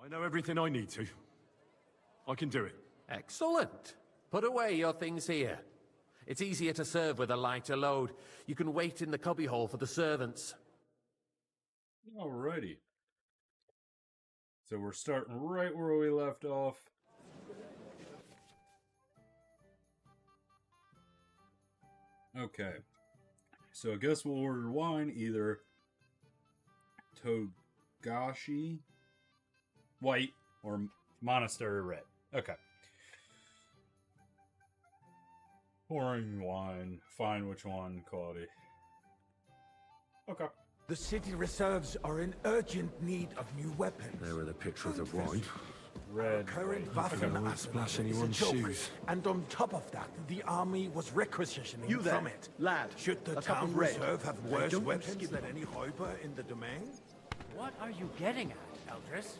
I know everything I need to. I can do it. Excellent. Put away your things here. It's easier to serve with a lighter load. You can wait in the cubbyhole for the servants. Alrighty. So we're starting right where we left off. Okay. So I guess we'll order wine, either Togashi white or monastery red. Okay. Pouring wine. Find which one, quality. Okay. The city reserves are in urgent need of new weapons. There are the pictures of wine. Red. Current white. Waffen Won't splash arsenal is a anyone's joke. shoes. And on top of that, the army was requisitioning You there, from it. lad. Should the A cup town of red. reserve have Hey, worse don't you weapons skip than any Räuber in the domain? What are you getting at, Eldris?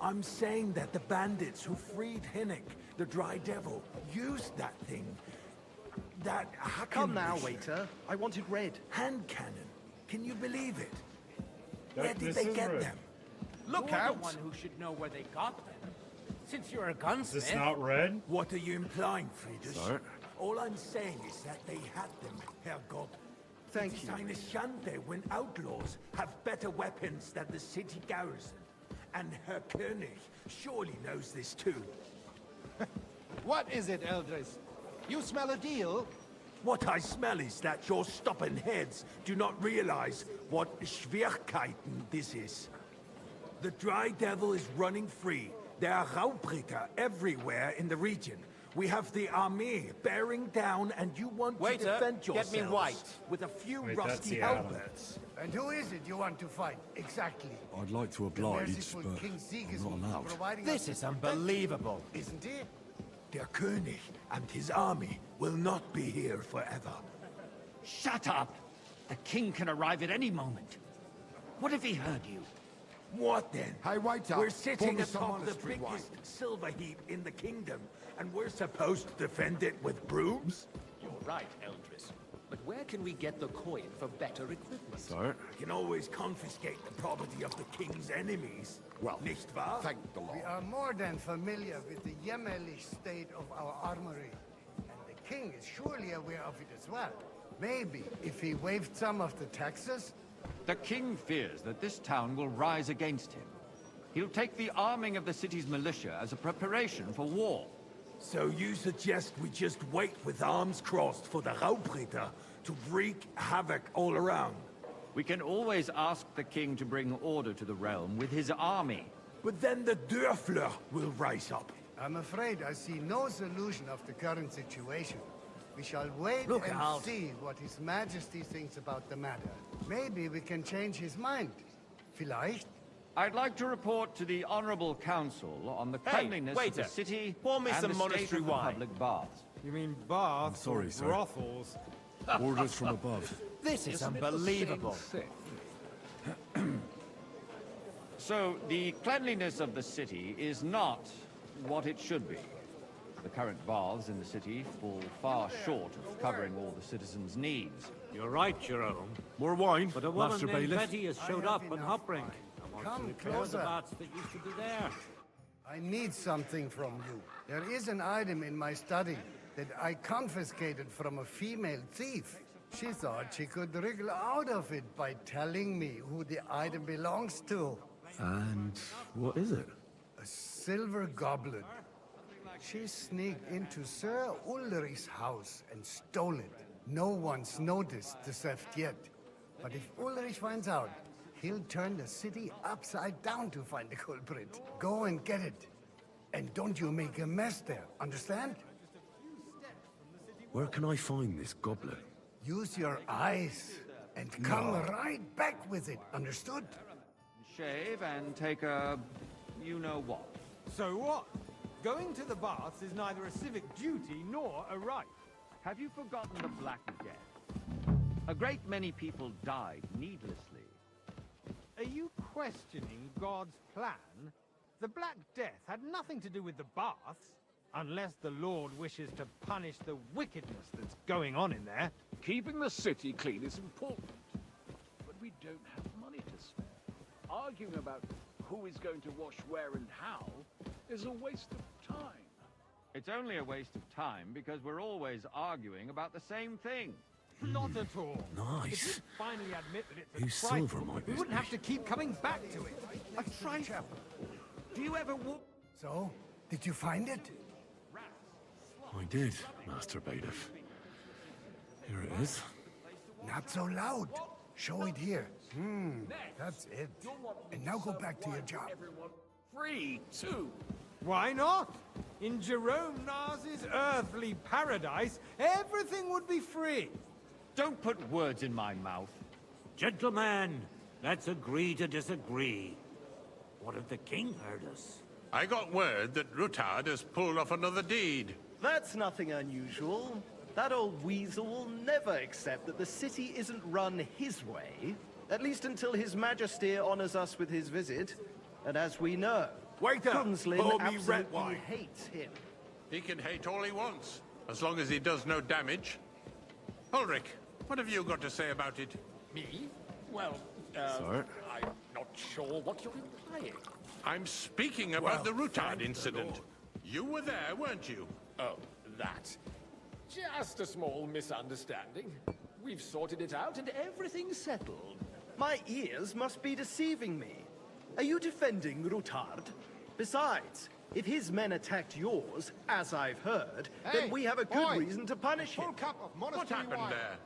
I'm saying that the bandits who freed Hinnick, the Dry Devil, used that thing. That Come now, Hackenwischer waiter. I wanted red. hand cannon. Can you believe it? That- Where did this they is get red. them? Look You're the one who should know where they got them. Since you're a gunsmith. Is this not red? What are you implying, Friedrich? Sorry. All I'm saying is that they had them, Herrgott. Thank It's you. eine Schande when outlaws have better weapons than the city garrison. And Herr König surely knows this too. What is it, Eldris? You smell a deal? What I smell is that your stubborn heads do not realize what Schwierigkeiten this is. The Dry Devil is running free. There are Raubritter everywhere in the region. We have the army bearing down, and you want Waiter, to defend get yourselves me white. with a few Wait, that's rusty the Adam. halberds. And who is it you want to fight, exactly? I'd like to The oblige, merciful but King I'm Sigismund not for allowed. providing This us is with unbelievable. protection, isn't it? Der König and his army will not be here forever. Shut up! The king can arrive at any moment. What if he heard you? What then? Hey, waiter, We're pour sitting me some atop the monastery wine. biggest silver heap in the kingdom, and we're supposed to defend it with brooms? You're right, Eldris. But where can we get the coin for better equipment? Sorry. I can always confiscate the property of the king's enemies. Well, nicht wahr? thank the Lord. We are more than familiar with the jämmerlich state of our armory. And the king is surely aware of it as well. Maybe if he waived some of the taxes. The king fears that this town will rise against him. He'll take the arming of the city's militia as a preparation for war. So you suggest we just wait with arms crossed for the Raubritter to wreak havoc all around? We can always ask the king to bring order to the realm with his army. But then the Dörfler will rise up. I'm afraid I see no solution of the current situation. We shall wait Look and out. see what His Majesty thinks about the matter. Maybe we can change his mind. Vielleicht? I'd like to report to the Honorable Council on the Hey, cleanliness of waiter. the city Pour me and some the state monastery of the wine. public baths. You mean baths sorry, or sir. brothels? Orders from above. This is unbelievable. So, the cleanliness of the city is not what it should be. The current baths in the city fall far short of covering all the citizens' needs. You're right, Jerome. More wine, But a woman Master named Bailiff. Betty has showed I up have on enough Hopbrink. wine. I want Come to repair the closer. bats that used to be there. I need something from you. There is an item in my study that I confiscated from a female thief. She thought she could wriggle out of it by telling me who the item belongs to. And what is it? A silver goblet. She sneaked into Sir Ulrich's house and stole it. No one's noticed the theft yet. But if Ulrich finds out, he'll turn the city upside down to find the culprit. Go and get it. And don't you make a mess there, understand? Where can I find this goblet? Use your eyes and come right back with it, understood? Shave and take a... you-know-what. So what? Going to the baths is neither a civic duty nor a right. Have you forgotten the Black Death? A great many people died needlessly. Are you questioning God's plan? The Black Death had nothing to do with the baths, unless the Lord wishes to punish the wickedness that's going on in there. Keeping the city clean is important, but we don't have money to spare. Arguing about who is going to wash where and how is a waste of time. It's only a waste of time because we're always arguing about the same thing. Not at all. If Nice. you finally admit that it's a Whose trifle, silver might we this wouldn't be? have to keep coming back to it. A trifle. Do you ever walk? So, did you find it? I did, Master Bailiff. Here it is. Not so loud. Show it here. That's it. And now go back to your job. Free, too. Why not? In Jerome Nars's earthly paradise, everything would be free. Don't put words in my mouth. Gentlemen, let's agree to disagree. What if the king heard us? I got word that Rutard has pulled off another deed. That's nothing unusual. That old weasel will never accept that the city isn't run his way, at least until His Majesty honors us with his visit. And as we know, Waiter, Gunslin pour me red absolutely wine. hates him. He can hate all he wants, as long as he does no damage. Ulrich, what have you got to say about it? Me? Well, Sir? I'm not sure what you're implying. I'm speaking about the Rutard thank the incident. Lord. You were there, weren't you? Oh, that. Just a small misunderstanding. We've sorted it out and everything's settled. My ears must be deceiving me. Are you defending Rutard? Besides, if his men attacked yours, as I've heard, then we have a good reason to punish him. What happened there?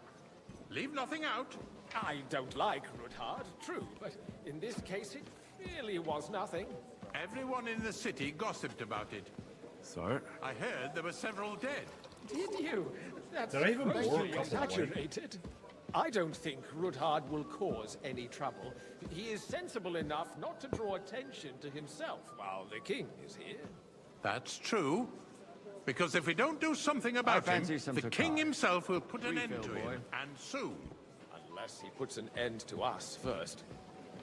Leave nothing out. I don't like Ruthard, true, but in this case it really was nothing. Everyone in the city gossiped about it. Sir? I heard there were several dead. Did you? That's Did I even greatly pour a cup of wine? exaggerated. I don't think Ruthard will cause any trouble. He is sensible enough not to draw attention to himself while the king is here. That's true. Because if we don't do something about him, fancy some the king Tokar. himself will put an end Refill, to boy. him. And soon. Unless he puts an end to us first.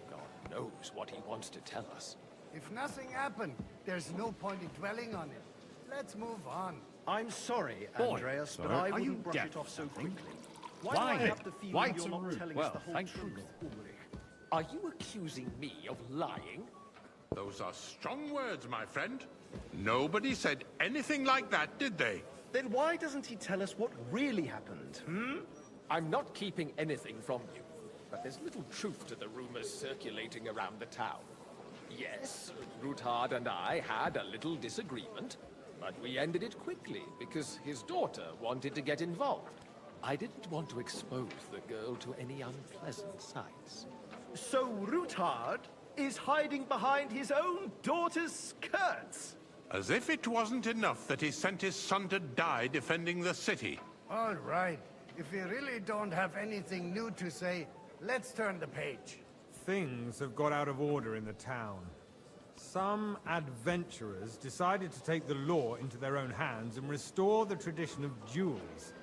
God knows what he wants to tell us. If nothing happened, there's no point in dwelling on it. Let's move on. I'm sorry, Boy, Andreas, but sir, I are you wouldn't brush deaf it off so or something? quickly. Why Why? do I have the feeling Why you're so not rude? telling Well, us the whole thank truth, you. Ulrich? Are you accusing me of lying? Those are strong words, my friend. Nobody said anything like that, did they? Then why doesn't he tell us what really happened, I'm not keeping anything from you, but there's little truth to the rumors circulating around the town. Yes, Ruthard and I had a little disagreement, but we ended it quickly because his daughter wanted to get involved. I didn't want to expose the girl to any unpleasant sights. So Rutard is hiding behind his own daughter's skirts? As if it wasn't enough that he sent his son to die defending the city. All right. If we really don't have anything new to say, let's turn the page. Things have got out of order in the town. Some adventurers decided to take the law into their own hands and restore the tradition of duels.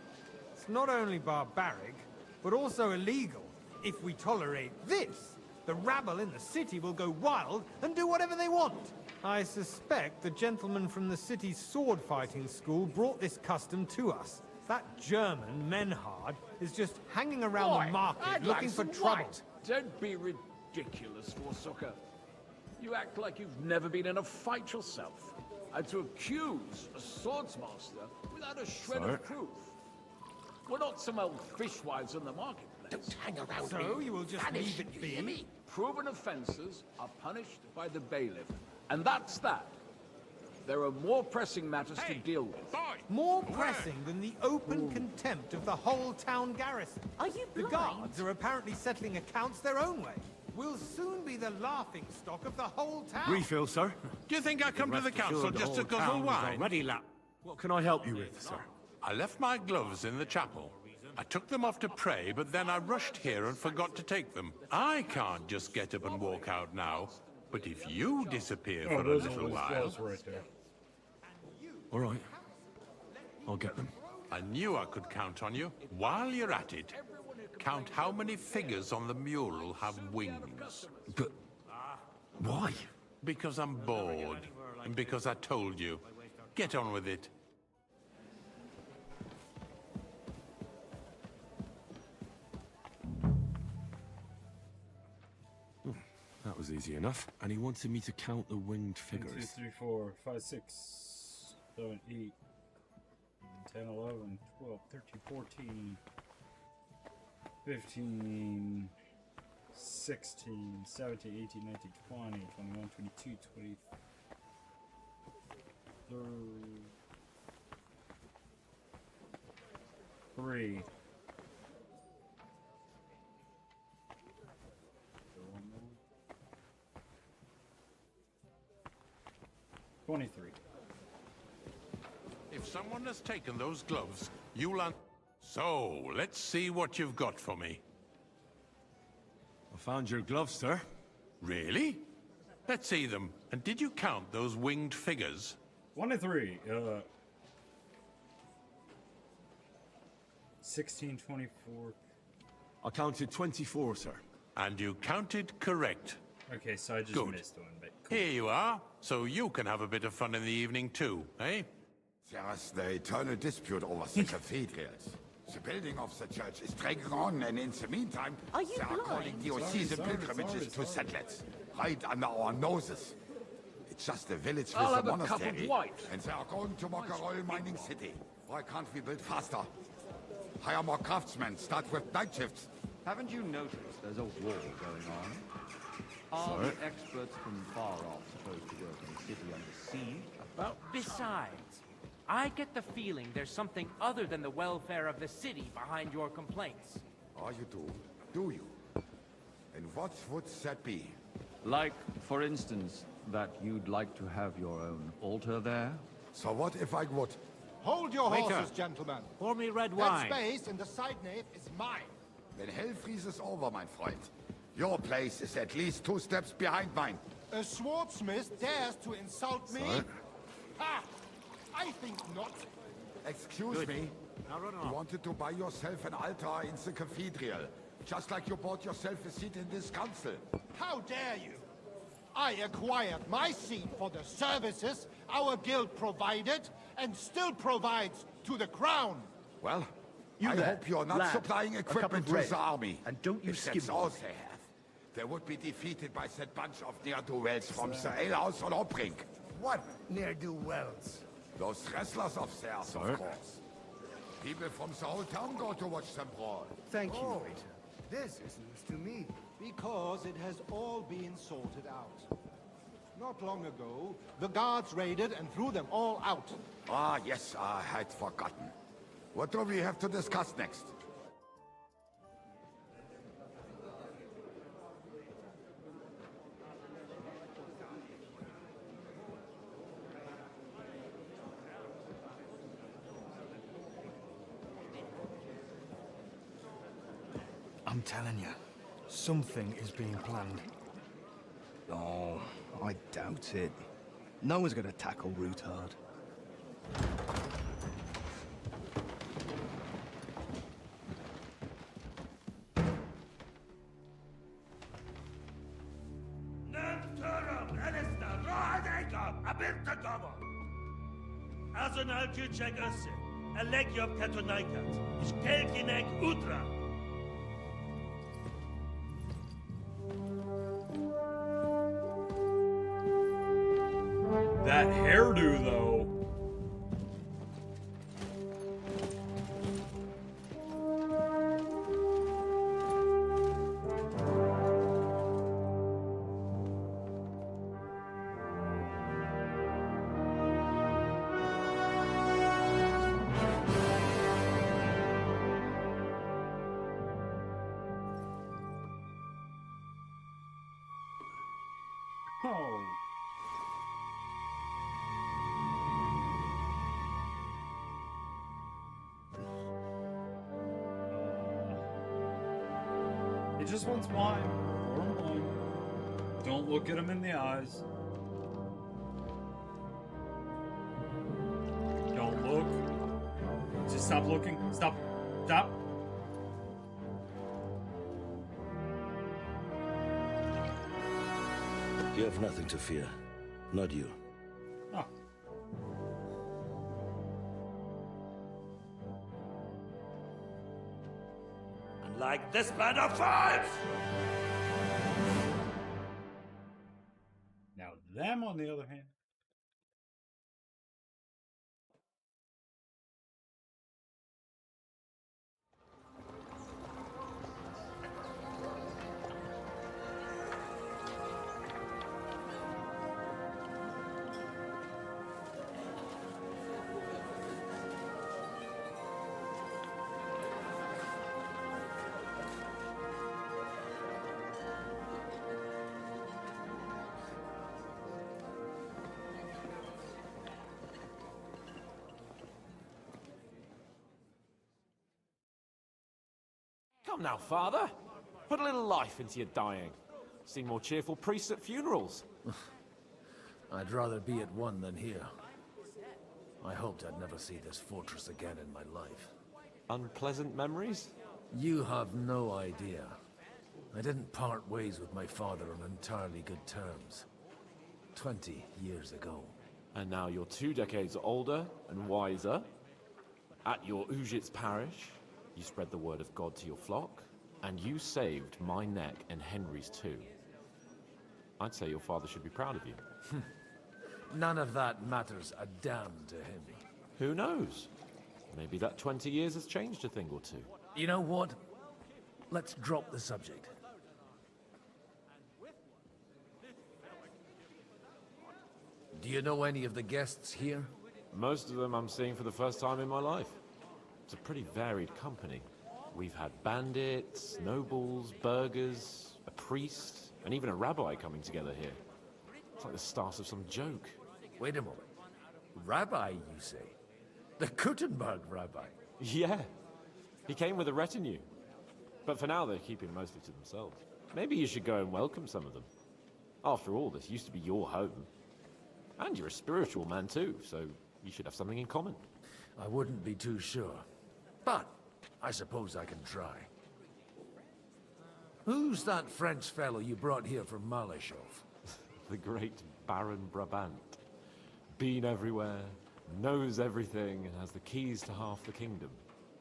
It's not only barbaric, but also illegal. If we tolerate this, the rabble in the city will go wild and do whatever they want. I suspect the gentleman from the city's sword-fighting school brought this custom to us. That German, Menhard, is just hanging around Boy, the market I'd looking like for some trouble. white. Don't be ridiculous, Forsucker. You act like you've never been in a fight yourself. And to accuse a swordsmaster without a shred Sir? of proof. We're not some old fishwives in the marketplace. Don't hang around So me. you will just Vanish, leave it you be? hear me? Proven offences are punished by the bailiff. And that's that. There are more pressing matters to deal with. Boy! More pressing than the open contempt of the whole town garrison. Are you The blind? guards are apparently settling accounts their own way. We'll soon be the laughing stock of the whole town. Refill, sir? Do you think I come to the Rest council assured the just to whole guzzle town is wine? already What can I help you with, sir? I left my gloves in the chapel. I took them off to pray, but then I rushed here and forgot to take them. I can't just get up and walk out now. But if you disappear Oh, for a those are little his while, gloves right there. All right. I'll get them. I knew I could count on you. While you're at it, count how many figures on the mural have wings. But why? Because I'm bored, and because I told you. Get on with it. That was easy enough. And he wanted me to count the winged 1, 2, figures. 3, 4, 5, 6, 7, 8, 10, 11, 12, 13, 14, 15, 16, 17, 18, 19, 20, 21, 22, 23. 3. 23. If someone has taken those gloves, you'll So, let's see what you've got for me. I found your gloves, sir. Really? Let's see them. And did you count those winged figures? 23. 16, 24. I counted 24, sir. And you counted correct. Okay, so I just Good. missed one, but cool. Here you are. So you can have a bit of fun in the evening too, eh? There's the eternal dispute over the cathedrals. The building of the church is dragging on, and in the meantime, Are you they are calling diocesan pilgrimages to settlers, right under our noses. It's just a village with I'll a have a cup of monastery, white. and they are going to mock a royal mining city. Why can't we build faster? Hire more craftsmen, start with night shifts. Haven't you noticed there's a war going on? Are the experts from far off supposed to work in the city under siege? Besides, I get the feeling there's something other than the welfare of the city behind your complaints. Oh, you do? Do you? And what would that be? Like, for instance, that you'd like to have your own altar there? So what if I would? Hold your Waiter. horses, gentlemen. Pour me red That wine. space in the side nave is mine. When hell freezes over, my friend, your place is at least 2 steps behind mine. A swordsmith dares to insult me? Sorry. Ha! I think not. Excuse me. You wanted to buy yourself an altar in the cathedral, just like you bought yourself a seat in this council. How dare you? I acquired my seat for the services our guild provided and still provides to the crown. Well, You I there, hope you're not lad, supplying a cup equipment of to red, the army. and don't you If skim that's me. all they have, they would be defeated by that bunch of ne'er-do-wells from the alehouse on Obrink. What ne'er-do-wells? Those wrestlers of theirs, of course. People from the whole town go to watch them brawl. Thank you, Oh, waiter. this is news to me. Because it has all been sorted out. Not long ago, the guards raided and threw them all out. Ah, yes, I had forgotten. What do we have to discuss next? I'm telling you, something is being planned. Oh, I doubt it. No one's gonna tackle Rootard. Azonal Küçek Össe, Elegiop Katonaikat, Stelkinek Utra. That hairdo, though. Oh. He just wants wine. Warm wine. Don't look at him in the eyes. Don't look. Just stop looking. Stop. Stop. You have nothing to fear. Not you. Oh. And like this band of fives! Them, on the other hand, Come now, Father. Put a little life into your dying. Seen more cheerful priests at funerals. I'd rather be at one than here. I hoped I'd never see this fortress again in my life. Unpleasant memories? You have no idea. I didn't part ways with my father on entirely good terms. 20 years ago. And now you're 2 decades older and wiser. At your Ujit's parish, you spread the word of God to your flock, and you saved my neck and Henry's too. I'd say your father should be proud of you. None of that matters a damn to him. Who knows? Maybe that 20 years has changed a thing or two. You know what? Let's drop the subject. Do you know any of the guests here? Most of them I'm seeing for the first time in my life. It's a pretty varied company. We've had bandits, nobles, burghers, a priest, and even a rabbi coming together here. It's like the start of some joke. Wait a moment. Rabbi, you say? The Gutenberg rabbi? Yeah. He came with a retinue. But for now, they're keeping mostly to themselves. Maybe you should go and welcome some of them. After all, this used to be your home. And you're a spiritual man too, so you should have something in common. I wouldn't be too sure. But I suppose I can try. Who's that French fellow you brought here from Malashov? The great Baron Brabant. Been everywhere, knows everything, and has the keys to half the kingdom.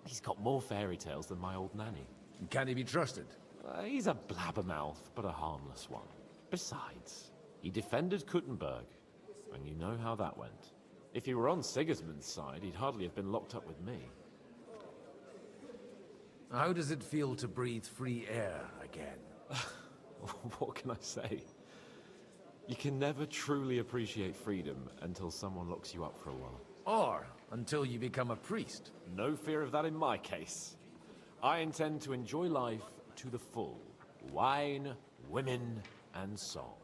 He's got more fairy tales than my old nanny. Can he be trusted? He's a blabbermouth, but a harmless one. Besides, he defended Kuttenberg, and you know how that went. If he were on Sigismund's side, he'd hardly have been locked up with me. How does it feel to breathe free air again? What can I say? You can never truly appreciate freedom until someone locks you up for a while. Or until you become a priest. No fear of that in my case. I intend to enjoy life to the full. Wine, women, and song.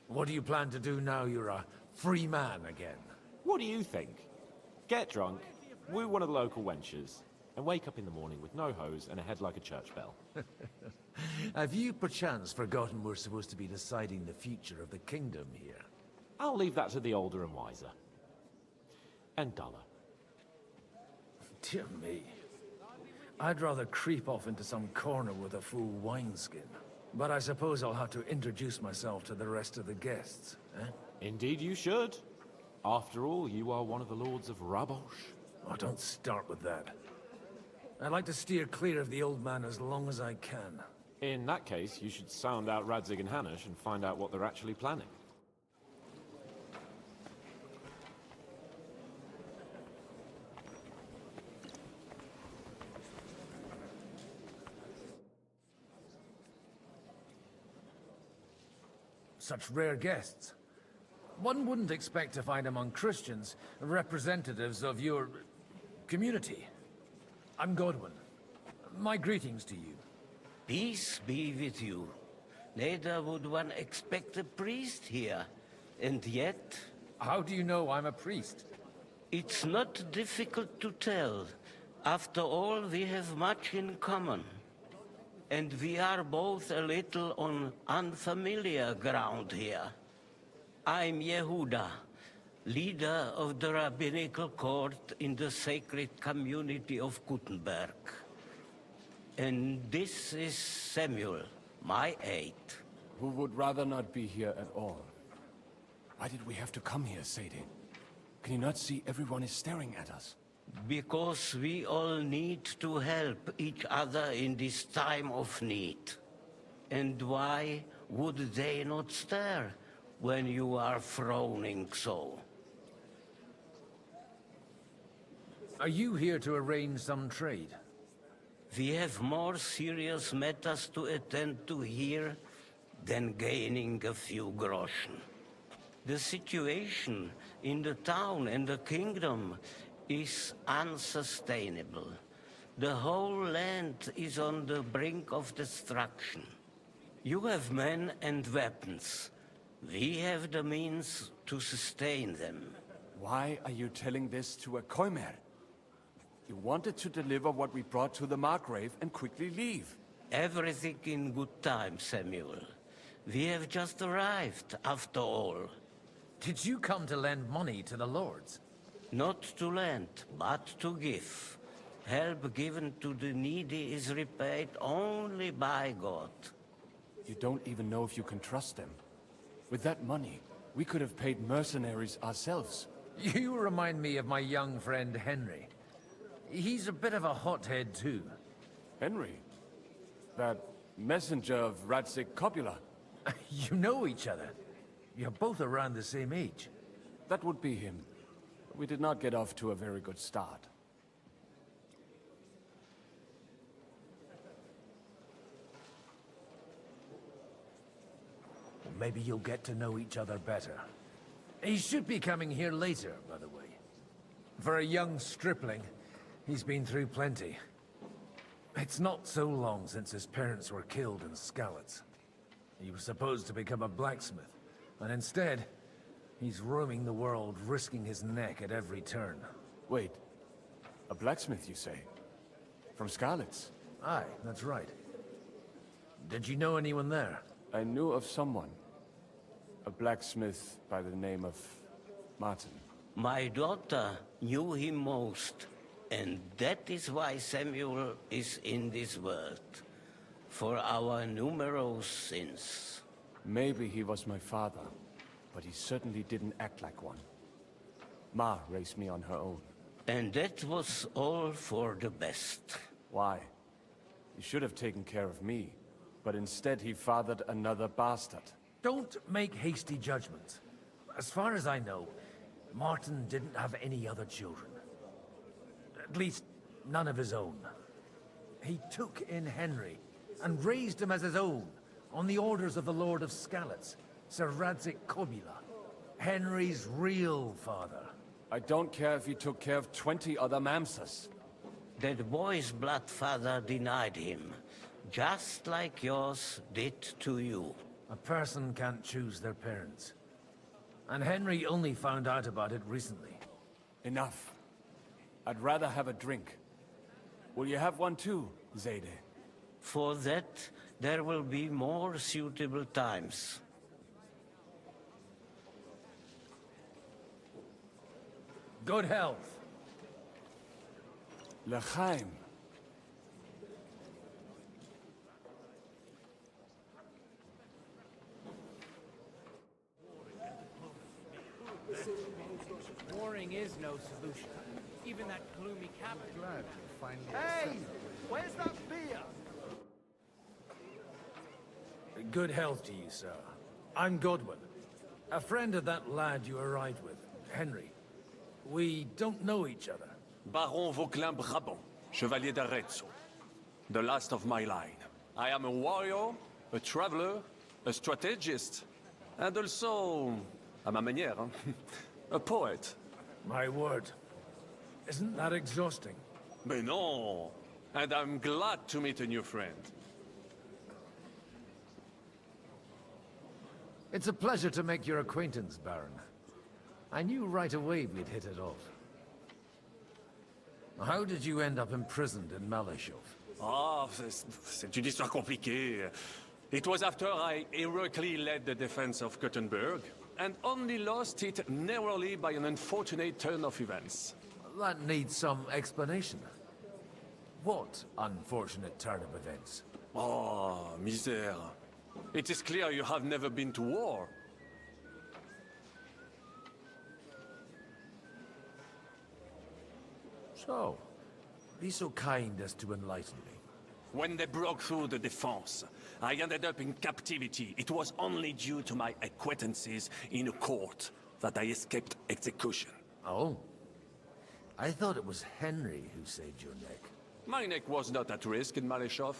What do you plan to do now you're a free man again? What do you think? Get drunk, woo one of the local wenches, and wake up in the morning with no hose and a head like a church bell. Have you perchance forgotten we're supposed to be deciding the future of the kingdom here? I'll leave that to the older and wiser. And duller. Dear me. I'd rather creep off into some corner with a full wineskin. But I suppose I'll have to introduce myself to the rest of the guests, eh? Indeed you should. After all, you are one of the lords of Rabosh. Oh, don't start with that. I'd like to steer clear of the old man as long as I can. In that case, you should sound out Radzig and Hanush and find out what they're actually planning. Such rare guests. One wouldn't expect to find among Christians representatives of your community. I'm Godwin. My greetings to you. Peace be with you. Neither would one expect a priest here. And yet... How do you know I'm a priest? It's not difficult to tell. After all, we have much in common. And we are both a little on unfamiliar ground here. I'm Yehuda, leader of the rabbinical court in the sacred community of Gutenberg. And this is Samuel, my aide. Who would rather not be here at all. Why did we have to come here, Sadie? Can you not see everyone is staring at us? Because we all need to help each other in this time of need. And why would they not stare? when you are frowning so? Are you here to arrange some trade? We have more serious matters to attend to here than gaining a few groschen. The situation in the town and the kingdom is unsustainable. The whole land is on the brink of destruction. You have men and weapons. We have the means to sustain them. Why are you telling this to a Koimer? You wanted to deliver what we brought to the Margrave and quickly leave. Everything in good time, Samuel. We have just arrived, after all. Did you come to lend money to the lords? Not to lend, but to give. Help given to the needy is repaid only by God. You don't even know if you can trust them. With that money, we could have paid mercenaries ourselves. You remind me of my young friend Henry. He's a bit of a hothead too. Henry? That messenger of Radzik Copula? You know each other. You're both around the same age. That would be him. We did not get off to a very good start. Maybe you'll get to know each other better. He should be coming here later, by the way. For a young stripling, he's been through plenty. It's not so long since his parents were killed in Skalitz. He was supposed to become a blacksmith, and instead, he's roaming the world, risking his neck at every turn. Wait, a blacksmith, you say? From Skalitz? Aye, that's right. Did you know anyone there? I knew of someone. A blacksmith by the name of Martin. My daughter knew him most, and that is why Samuel is in this world. For our numerous sins. Maybe he was my father, but he certainly didn't act like one. Ma raised me on her own. And that was all for the best. Why? He should have taken care of me, but instead he fathered another bastard. Don't make hasty judgments. As far as I know, Martin didn't have any other children. At least, none of his own. He took in Henry, and raised him as his own, on the orders of the Lord of Skalitz, Sir Radzik Copula, Henry's real father. I don't care if he took care of 20 other mamsas. That boy's blood father denied him, just like yours did to you. A person can't choose their parents. And Henry only found out about it recently. Enough. I'd rather have a drink. Will you have one too, Zayde? For that, there will be more suitable times. Good health. L'chaim. Warring is no solution. Even that gloomy captain. Glad to finally. Hey! Where's that beer? Good health to you, sir. I'm Godwin. A friend of that lad you arrived with, Henry. We don't know each other. Baron Vauquelin Brabant, Chevalier d'Arezzo. The last of my line. I am a warrior, a traveler, a strategist, and also, à ma manière, a poet. My word. Isn't that exhausting? Mais non! And I'm glad to meet a new friend. It's a pleasure to make your acquaintance, Baron. I knew right away we'd hit it off. How did you end up imprisoned in Malashov? Ah, c'est une histoire compliquée. It was after I heroically led the defense of Gothenburg, and only lost it narrowly by an unfortunate turn of events. That needs some explanation. What unfortunate turn of events? Oh, misère. It is clear you have never been to war. So, be so kind as to enlighten me. When they broke through the defense, I ended up in captivity. It was only due to my acquaintances in a court that I escaped execution. Oh. I thought it was Henry who saved your neck. My neck was not at risk in Maleshov.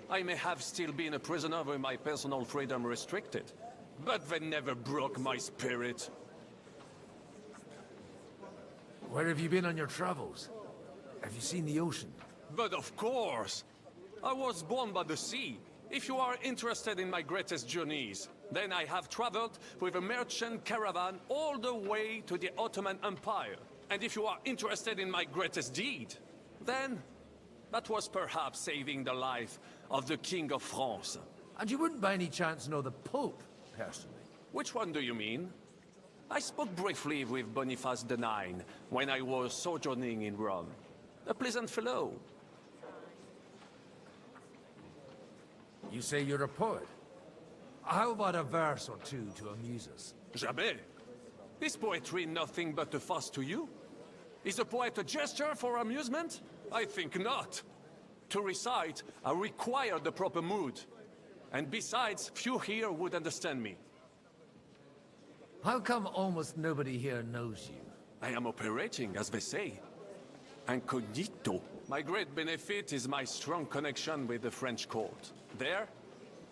I may have still been a prisoner with my personal freedom restricted, but they never broke my spirit. Where have you been on your travels? Have you seen the ocean? But of course! I was born by the sea. If you are interested in my greatest journeys, then I have traveled with a merchant caravan all the way to the Ottoman Empire. And if you are interested in my greatest deed, then that was perhaps saving the life of the King of France. And you wouldn't by any chance know the Pope, personally? Which one do you mean? I spoke briefly with Boniface IX when I was sojourning in Rome. A pleasant fellow. You say you're a poet. How about a verse or two to amuse us? Jamais. Is poetry nothing but a fuss to you? Is a poet a gesture for amusement? I think not. To recite, I require the proper mood. And besides, few here would understand me. How come almost nobody here knows you? I am operating, as they say. Incognito. My great benefit is my strong connection with the French court. There,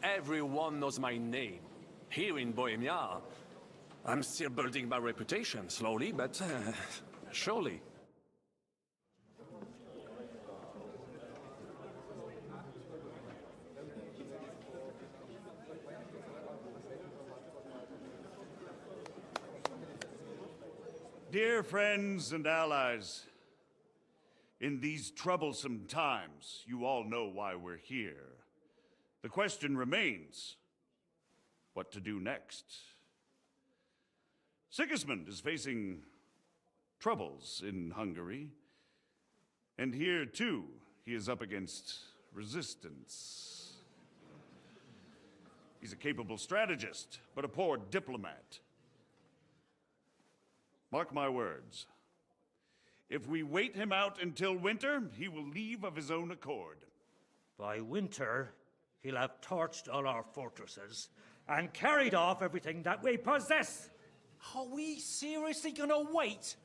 everyone knows my name. Here in Bohemia, I'm still building my reputation, slowly, but surely. Dear friends and allies, in these troublesome times, you all know why we're here. The question remains, what to do next? Sigismund is facing troubles in Hungary, and here too, he is up against resistance. He's a capable strategist, but a poor diplomat. Mark my words. If we wait him out until winter, he will leave of his own accord. By winter, he'll have torched all our fortresses and carried off everything that we possess. Are we seriously gonna wait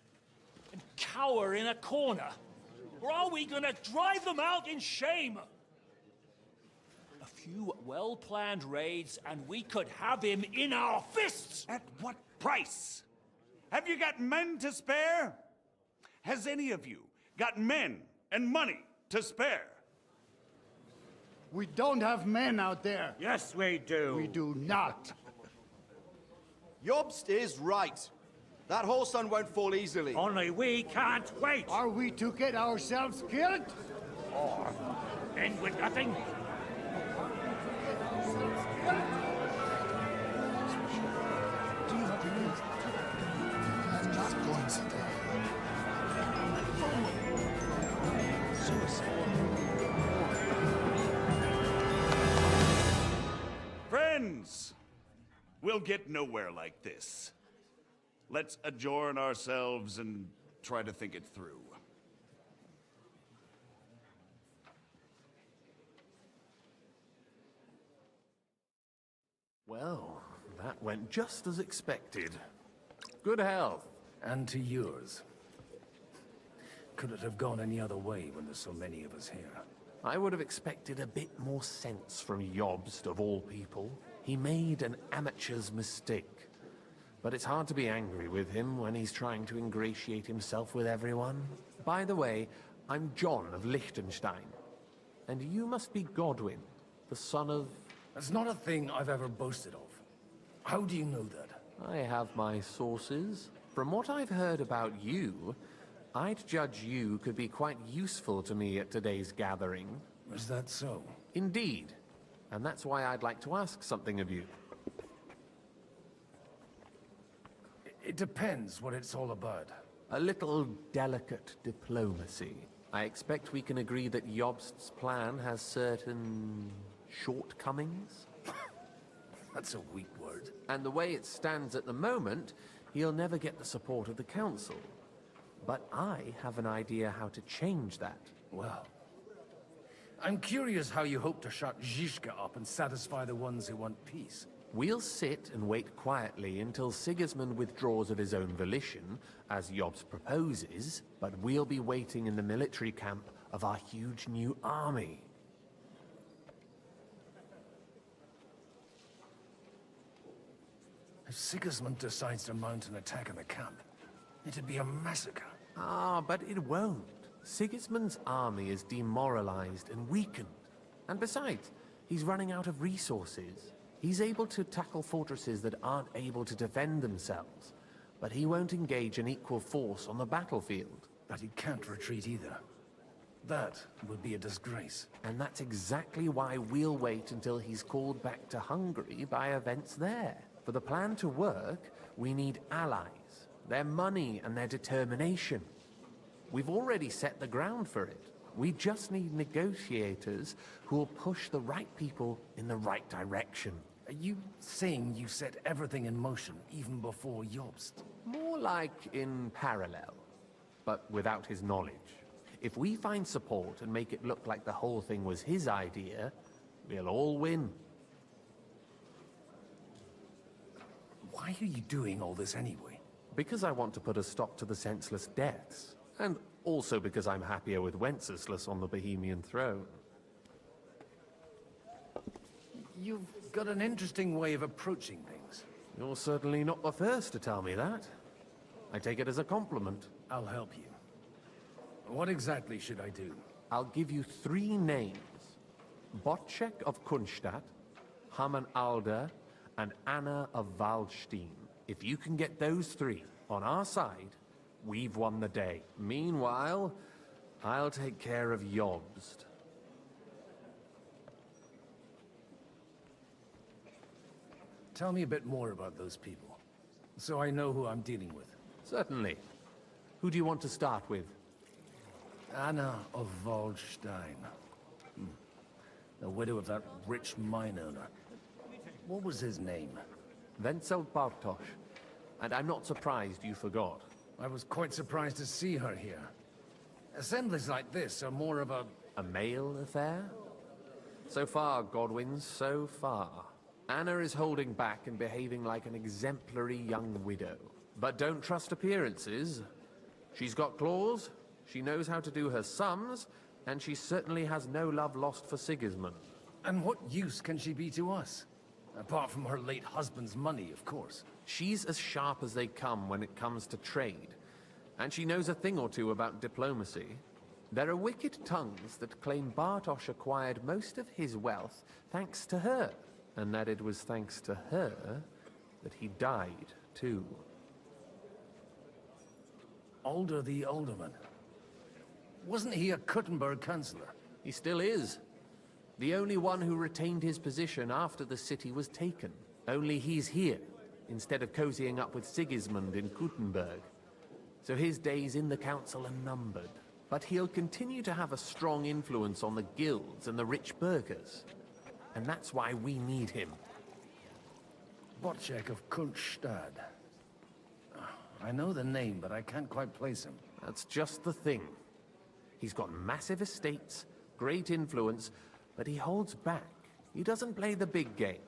and cower in a corner? Or are we gonna drive them out in shame? A few well-planned raids and we could have him in our fists! At what price? Have you got men to spare? Has any of you got men and money to spare? We don't have men out there. Yes, we do. We do not. Jobst is right. That whole sun won't fall easily. Only we can't wait. Are we to get ourselves killed? Or end with nothing? Friends, we'll get nowhere like this. Let's adjourn ourselves and try to think it through. Well, that went just as expected. Good health. And to yours. Could it have gone any other way when there's so many of us here? I would have expected a bit more sense from Jobst, of all people. He made an amateur's mistake. But it's hard to be angry with him when he's trying to ingratiate himself with everyone. By the way, I'm John of Liechtenstein. And you must be Godwin, the son of... That's not a thing I've ever boasted of. How do you know that? I have my sources. From what I've heard about you, I'd judge you could be quite useful to me at today's gathering. Is that so? Indeed. And that's why I'd like to ask something of you. It depends what it's all about. A little delicate diplomacy. I expect we can agree that Jobst's plan has certain shortcomings? That's a weak word. And the way it stands at the moment, he'll never get the support of the Council. But I have an idea how to change that. Well, I'm curious how you hope to shut Zizka up and satisfy the ones who want peace. We'll sit and wait quietly until Sigismund withdraws of his own volition, as Jobst proposes, but we'll be waiting in the military camp of our huge new army. If Sigismund decides to mount an attack on the camp, it'd be a massacre. Ah, but it won't. Sigismund's army is demoralized and weakened. And besides, he's running out of resources. He's able to tackle fortresses that aren't able to defend themselves, but he won't engage an equal force on the battlefield. But he can't retreat either. That would be a disgrace. And that's exactly why we'll wait until he's called back to Hungary by events there. For the plan to work, we need allies, their money and their determination. We've already set the ground for it. We just need negotiators who will push the right people in the right direction. Are you saying you set everything in motion even before Jobst? More like in parallel, but without his knowledge. If we find support and make it look like the whole thing was his idea, we'll all win. Why are you doing all this anyway? Because I want to put a stop to the senseless deaths. And also because I'm happier with Wenceslas on the Bohemian throne. You've got an interesting way of approaching things. You're certainly not the first to tell me that. I take it as a compliment. I'll help you. What exactly should I do? I'll give you 3 names. Botchek of Kunstadt, Haman Alder, and Anna of Waldstein. If you can get those 3 on our side, we've won the day. Meanwhile, I'll take care of Jobst. Tell me a bit more about those people, so I know who I'm dealing with. Certainly. Who do you want to start with? Anna of Waldstein. The widow of that rich mine owner. What was his name? Wenzel Bartosz. And I'm not surprised you forgot. I was quite surprised to see her here. Assemblies like this are more of a male affair? So far, Godwin, so far. Anna is holding back and behaving like an exemplary young widow. But don't trust appearances. She's got claws, she knows how to do her sums, and she certainly has no love lost for Sigismund. And what use can she be to us? Apart from her late husband's money, of course. She's as sharp as they come when it comes to trade. And she knows a thing or two about diplomacy. There are wicked tongues that claim Bartosz acquired most of his wealth thanks to her. And that it was thanks to her that he died, too. Alder the Alderman. Wasn't he a Kuttenberg councillor? He still is. The only one who retained his position after the city was taken. Only he's here, instead of cozying up with Sigismund in Kuttenberg. So his days in the council are numbered. But he'll continue to have a strong influence on the guilds and the rich burghers. And that's why we need him. Botchek of Kunststadt. I know the name, but I can't quite place him. That's just the thing. He's got massive estates, great influence, but he holds back. He doesn't play the big game,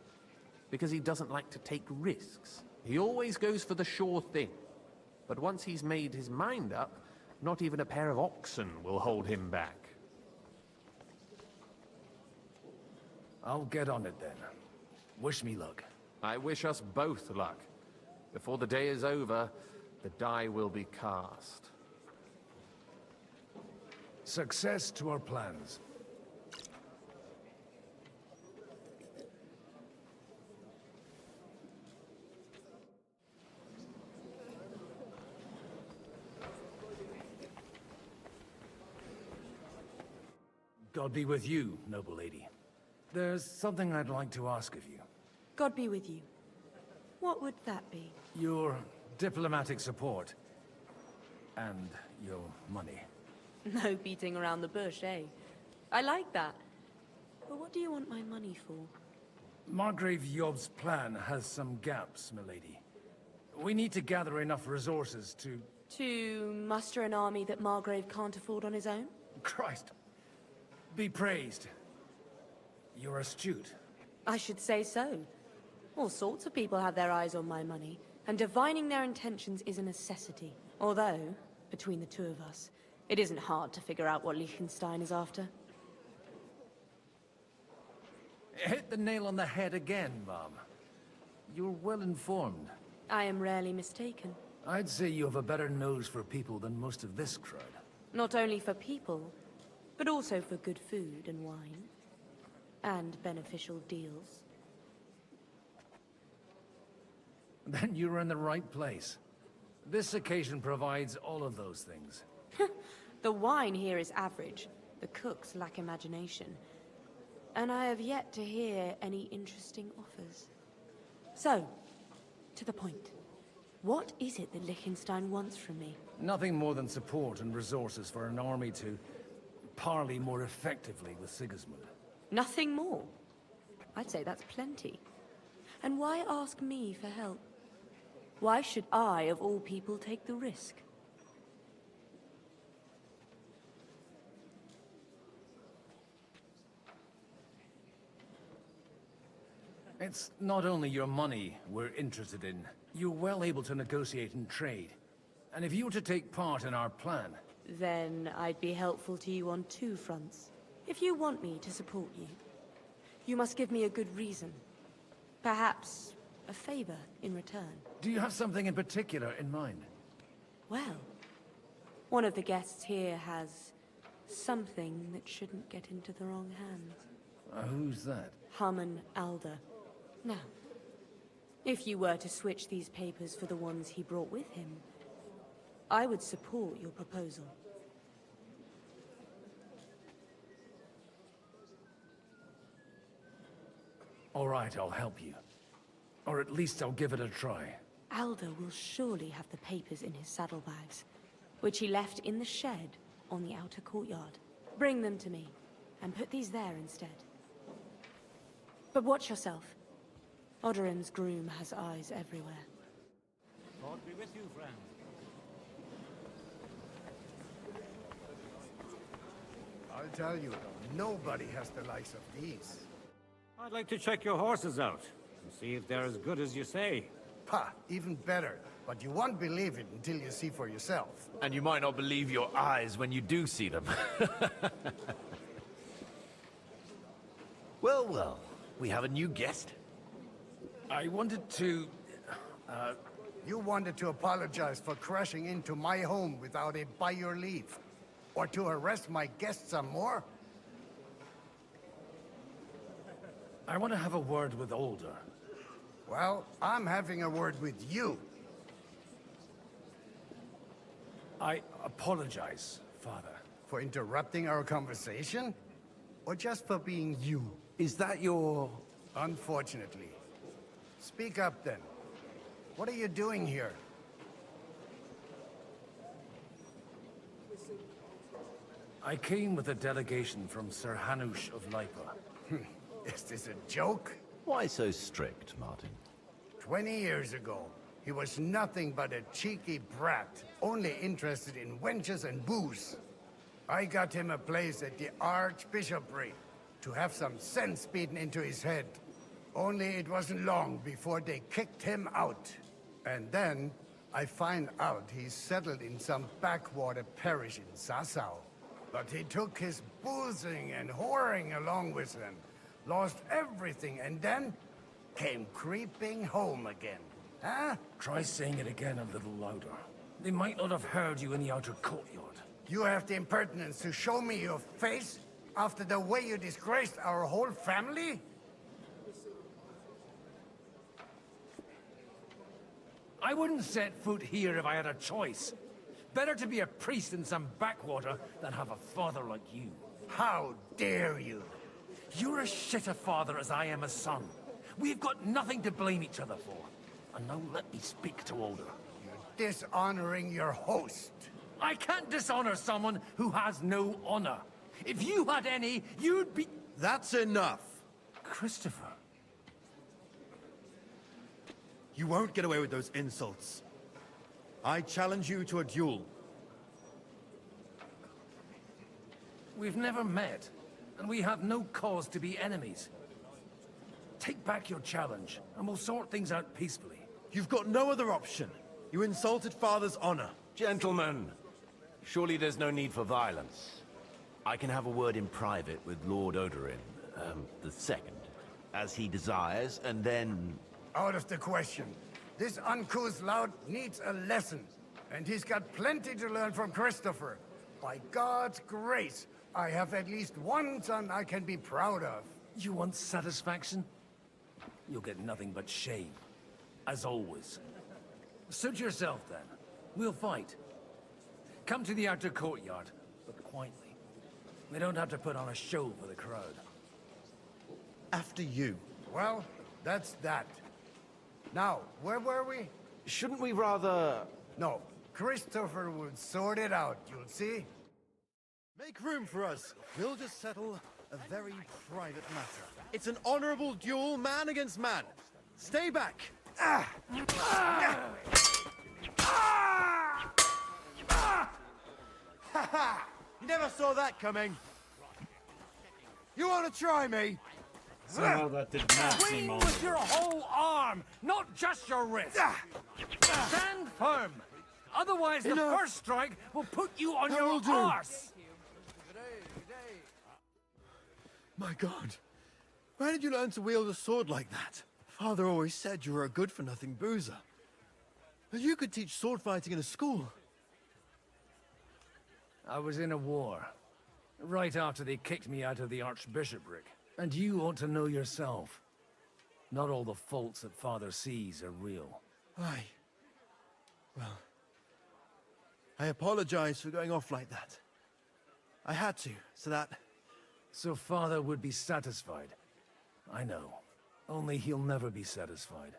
because he doesn't like to take risks. He always goes for the sure thing. But once he's made his mind up, not even a pair of oxen will hold him back. I'll get on it then. Wish me luck. I wish us both luck. Before the day is over, the die will be cast. Success to our plans. God be with you, noble lady. There's something I'd like to ask of you. God be with you. What would that be? Your diplomatic support. And your money. No beating around the bush, eh? I like that. But what do you want my money for? Margrave Job's plan has some gaps, milady. We need to gather enough resources to... To muster an army that Margrave can't afford on his own? Christ. Be praised. You're astute. I should say so. All sorts of people have their eyes on my money, and divining their intentions is a necessity. Although, between the two of us, it isn't hard to figure out what Liechtenstein is after. Hit the nail on the head again, Mom. You're well informed. I am rarely mistaken. I'd say you have a better nose for people than most of this crowd. Not only for people, but also for good food and wine. And beneficial deals. Then you're in the right place. This occasion provides all of those things. The wine here is average. The cooks lack imagination. And I have yet to hear any interesting offers. So, to the point. What is it that Liechtenstein wants from me? Nothing more than support and resources for an army to parley more effectively with Sigismund. Nothing more? I'd say that's plenty. And why ask me for help? Why should I, of all people, take the risk? It's not only your money we're interested in. You're well able to negotiate and trade. And if you were to take part in our plan... Then I'd be helpful to you on two fronts. If you want me to support you, you must give me a good reason. Perhaps a favor in return. Do you have something in particular in mind? Well, one of the guests here has something that shouldn't get into the wrong hands. Who's that? Harman Alder. Now, if you were to switch these papers for the ones he brought with him, I would support your proposal. All right, I'll help you. Or at least I'll give it a try. Alder will surely have the papers in his saddlebags, which he left in the shed on the outer courtyard. Bring them to me, and put these there instead. But watch yourself. Odorim's groom has eyes everywhere. God be with you, friend. I'll tell you, nobody has the likes of these. I'd like to check your horses out and see if they're as good as you say. Ha, even better. But you won't believe it until you see for yourself. And you might not believe your eyes when you do see them. Well, well. We have a new guest. I wanted to... You wanted to apologize for crashing into my home without it by your leave. Or to arrest my guests some more? I want to have a word with Alder. Well, I'm having a word with you. I apologize, Father. For interrupting our conversation? Or just for being you? Is that your... Unfortunately. Speak up then. What are you doing here? I came with a delegation from Sir Hanush of Lipa. Is this a joke? Why so strict, Martin? 20 years ago, he was nothing but a cheeky brat, only interested in wenches and booze. I got him a place at the Archbishopric to have some sense beaten into his head. Only it wasn't long before they kicked him out. And then I find out he's settled in some backwater parish in Sassau. But he took his boozing and whoring along with him, lost everything, and then came creeping home again. Huh? Try saying it again a little louder. They might not have heard you in the outer courtyard. You have the impertinence to show me your face after the way you disgraced our whole family? I wouldn't set foot here if I had a choice. Better to be a priest in some backwater than have a father like you. How dare you? You're as shit a father as I am a son. We've got nothing to blame each other for. And now let me speak to Alder. You're dishonoring your host. I can't dishonor someone who has no honor. If you had any, you'd be... That's enough. Christopher. You won't get away with those insults. I challenge you to a duel. We've never met. and we have no cause to be enemies. Take back your challenge, and we'll sort things out peacefully. You've got no other option. You insulted Father's honor. Gentlemen, surely there's no need for violence. I can have a word in private with Lord Odorin, the second, as he desires, and then... Out of the question. This uncouth lout needs a lesson, and he's got plenty to learn from Christopher. By God's grace, I have at least one son I can be proud of. You want satisfaction? You'll get nothing but shame. As always. Suit yourself, then. We'll fight. Come to the outer courtyard, but quietly. We don't have to put on a show for the crowd. After you. Well, that's that. Now, where were we? Shouldn't we rather... No, Christopher would sort it out, you'll see. Make room for us. We'll just settle a very private matter. It's an honorable duel, man against man. Stay back. You never saw that coming. You want to try me? Somehow that did not seem Swing honorable. with your whole arm, not just your wrist. Stand firm. Otherwise, the first strike will put you on your arse. My God. Where did you learn to wield a sword like that? Father always said you were a good-for-nothing boozer. But you could teach sword fighting in a school. I was in a war. Right after they kicked me out of the archbishopric. And you ought to know yourself. Not all the faults that Father sees are real. Aye. Well, I apologize for going off like that. I had to, so that... So Father would be satisfied. I know. Only he'll never be satisfied.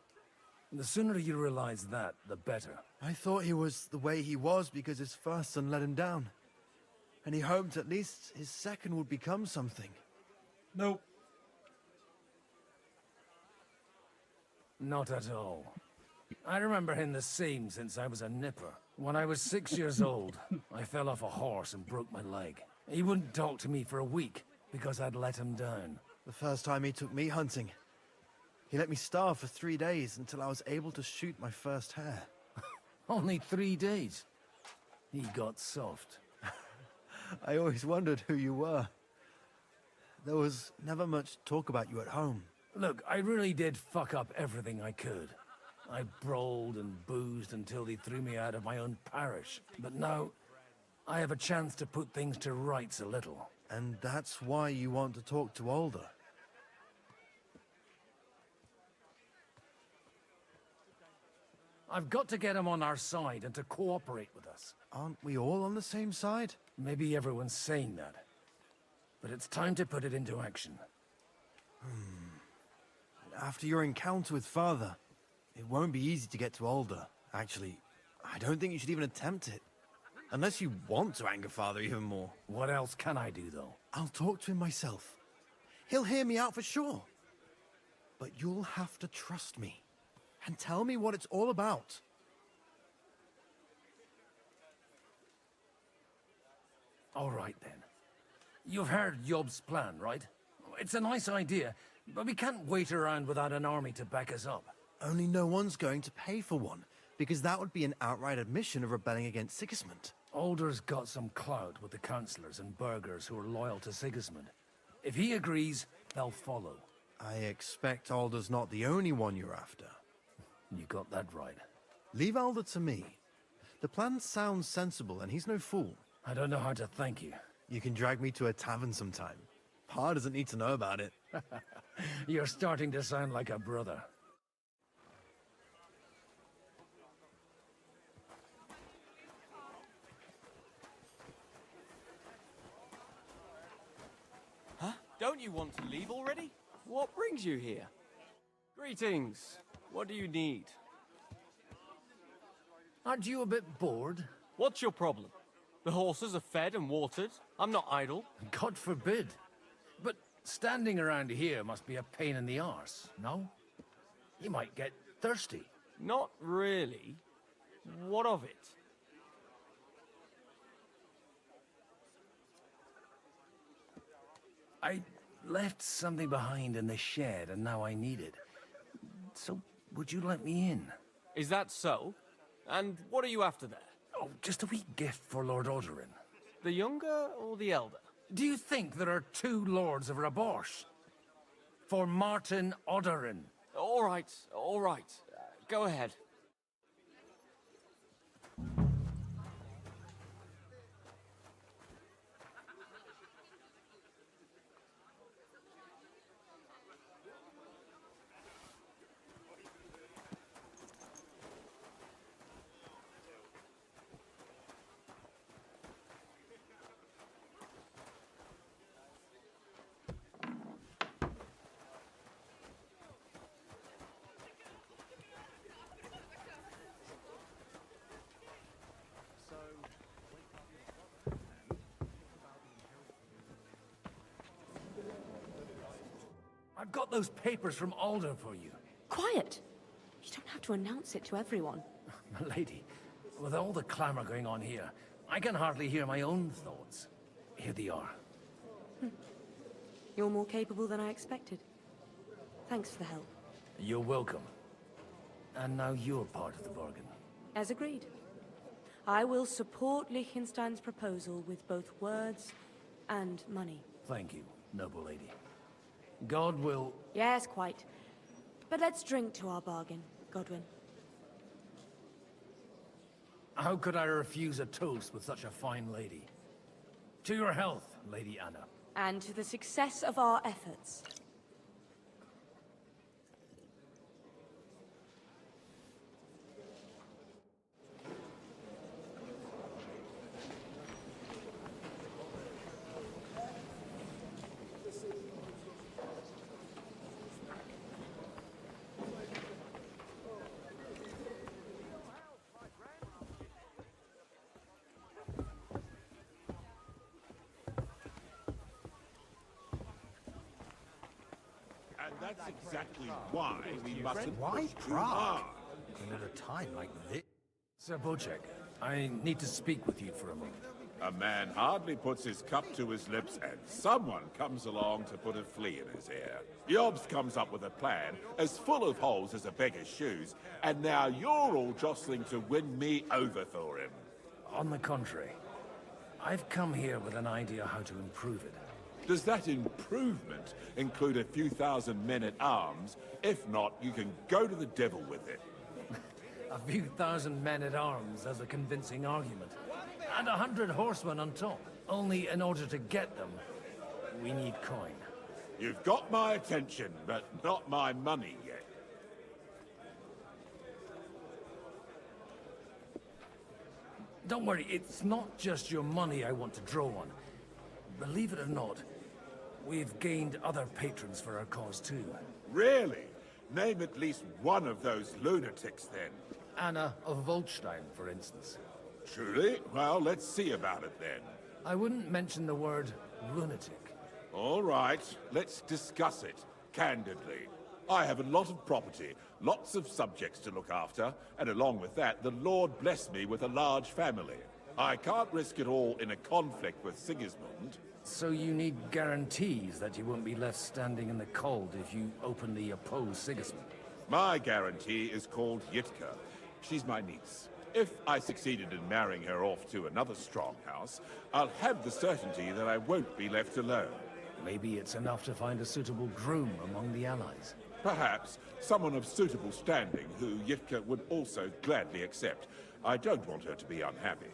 The sooner you realize that, the better. I thought he was the way he was because his first son let him down. And he hoped at least his second would become something. Nope. Not at all. I remember him the same since I was a nipper. When I was 6 years old, I fell off a horse and broke my leg. He wouldn't talk to me for a week because I'd let him down. The first time he took me hunting, he let me starve for 3 days until I was able to shoot my first hare. Only 3 days. He got soft. I always wondered who you were. There was never much talk about you at home. Look, I really did fuck up everything I could. I brawled and boozed until they threw me out of my own parish. But now, I have a chance to put things to rights a little. And that's why you want to talk to Alder. I've got to get him on our side and to cooperate with us. Aren't we all on the same side? Maybe everyone's saying that. But it's time to put it into action. After your encounter with Father, it won't be easy to get to Alder. Actually, I don't think you should even attempt it. Unless you want to anger Father even more. What else can I do, though? I'll talk to him myself. He'll hear me out for sure. But you'll have to trust me. And tell me what it's all about. All right, then. You've heard Yob's plan, right? It's a nice idea, but we can't wait around without an army to back us up. Only no one's going to pay for one, because that would be an outright admission of rebelling against Sigismund. Alder's got some clout with the councillors and burghers who are loyal to Sigismund. If he agrees, they'll follow. I expect Alder's not the only one you're after. You got that right. Leave Alder to me. The plan sounds sensible, and he's no fool. I don't know how to thank you. You can drag me to a tavern sometime. Pa doesn't need to know about it. You're starting to sound like a brother. Huh? Don't you want to leave already? What brings you here? Greetings. What do you need? Aren't you a bit bored? What's your problem? The horses are fed and watered. I'm not idle. God forbid. But standing around here must be a pain in the arse, no? You might get thirsty. Not really. What of it? I left something behind in the shed, and now I need it. So, would you let me in? Is that so? And what are you after there? Oh, just a wee gift for Lord Odorin. The younger or the elder? Do you think there are two lords of Rabosh? For Martin Odorin. All right, all right. Go ahead. I've got those papers from Alder for you. Quiet! You don't have to announce it to everyone. Milady, with all the clamor going on here, I can hardly hear my own thoughts. Here they are. You're more capable than I expected. Thanks for the help. You're welcome. And now you're part of the bargain. As agreed. I will support Liechtenstein's proposal with both words and money. Thank you, noble lady. God will... Yes, quite. But let's drink to our bargain, Godwin. How could I refuse a toast with such a fine lady? To your health, Lady Anna. And to the success of our efforts. And that's exactly why we mustn't Why push too Prague? hard. And at a time like this... Sir Bocek, I need to speak with you for a moment. A man hardly puts his cup to his lips and someone comes along to put a flea in his ear. Jobs comes up with a plan as full of holes as a beggar's shoes, and now you're all jostling to win me over for him. On the contrary, I've come here with an idea how to improve it. Does that improvement include a few thousand men-at-arms? If not, you can go to the devil with it. A few thousand men-at-arms has a convincing argument. And 100 horsemen on top. Only in order to get them, we need coin. You've got my attention, but not my money yet. Don't worry, it's not just your money I want to draw on. Believe it or not, we've gained other patrons for our cause too. Really? Name at least one of those lunatics then. Anna of Volstein, for instance. Truly? Well, let's see about it then. I wouldn't mention the word lunatic. All right, let's discuss it, candidly. I have a lot of property, lots of subjects to look after, and along with that, the Lord blessed me with a large family. I can't risk it all in a conflict with Sigismund. So you need guarantees that you won't be left standing in the cold if you openly oppose Sigismund? My guarantee is called Yitka. She's my niece. If I succeeded in marrying her off to another strong house, I'll have the certainty that I won't be left alone. Maybe it's enough to find a suitable groom among the allies. Perhaps someone of suitable standing who Yitka would also gladly accept. I don't want her to be unhappy.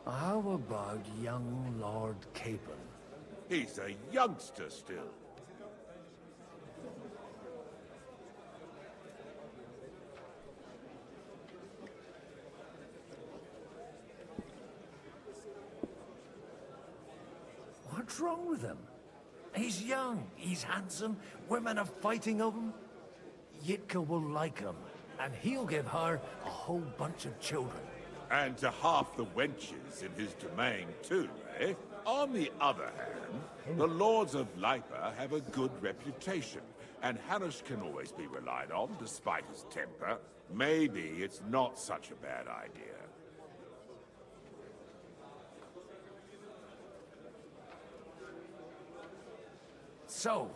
How about young Lord Capon? He's a youngster still. What's wrong with him? He's young, he's handsome, women are fighting over him. Yitka will like him, and he'll give her a whole bunch of children. And to half the wenches in his domain too, eh? On the other hand, the lords of Lipa have a good reputation, and Hanush can always be relied on, despite his temper. Maybe it's not such a bad idea. So,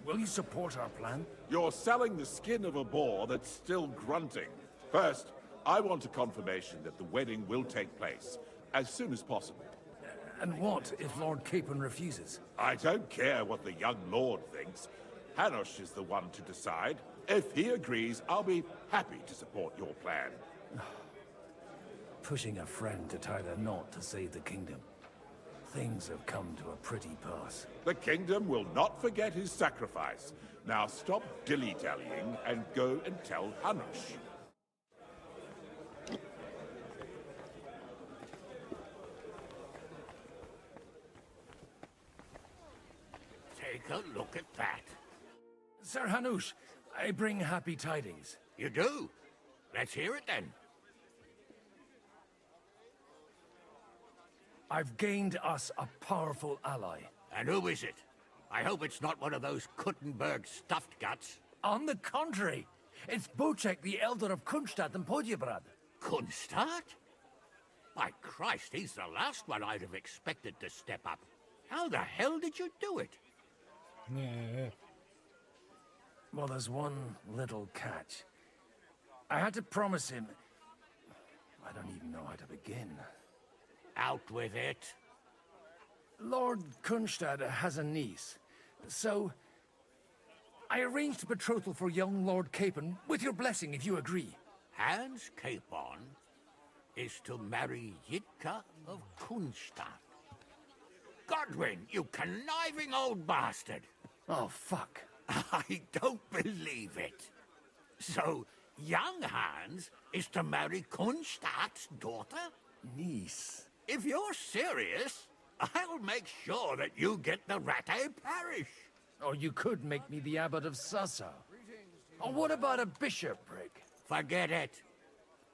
will you support our plan? You're selling the skin of a boar that's still grunting. First, I want a confirmation that the wedding will take place as soon as possible. And what if Lord Capon refuses? I don't care what the young lord thinks. Hanush is the one to decide. If he agrees, I'll be happy to support your plan. Pushing a friend to tie the knot to save the kingdom. Things have come to a pretty pass. The kingdom will not forget his sacrifice. Now stop dilly-dallying and go and tell Hanush. Take a look at that. Sir Hanush, I bring happy tidings. You do? Let's hear it then. I've gained us a powerful ally. And who is it? I hope it's not one of those Kuttenberg stuffed guts. On the contrary, it's Bocek, the Elder of Kunstadt and Podjebrad. Kunstadt? By Christ, he's the last one I'd have expected to step up. How the hell did you do it? Yeah. Well, there's one little catch. I had to promise him... I don't even know how to begin. Out with it. Lord Kunstad has a niece, so... I arranged a betrothal for young Lord Capon, with your blessing if you agree. Hans Capon is to marry Yitka of Kunstadt. Godwin, you conniving old bastard! Oh, fuck. I don't believe it. So, young Hans is to marry Kunstadt's daughter? Niece. If you're serious, I'll make sure that you get the Rattay parish. Or you could make me the abbot of Sassa. Or what about a bishopric? Forget it.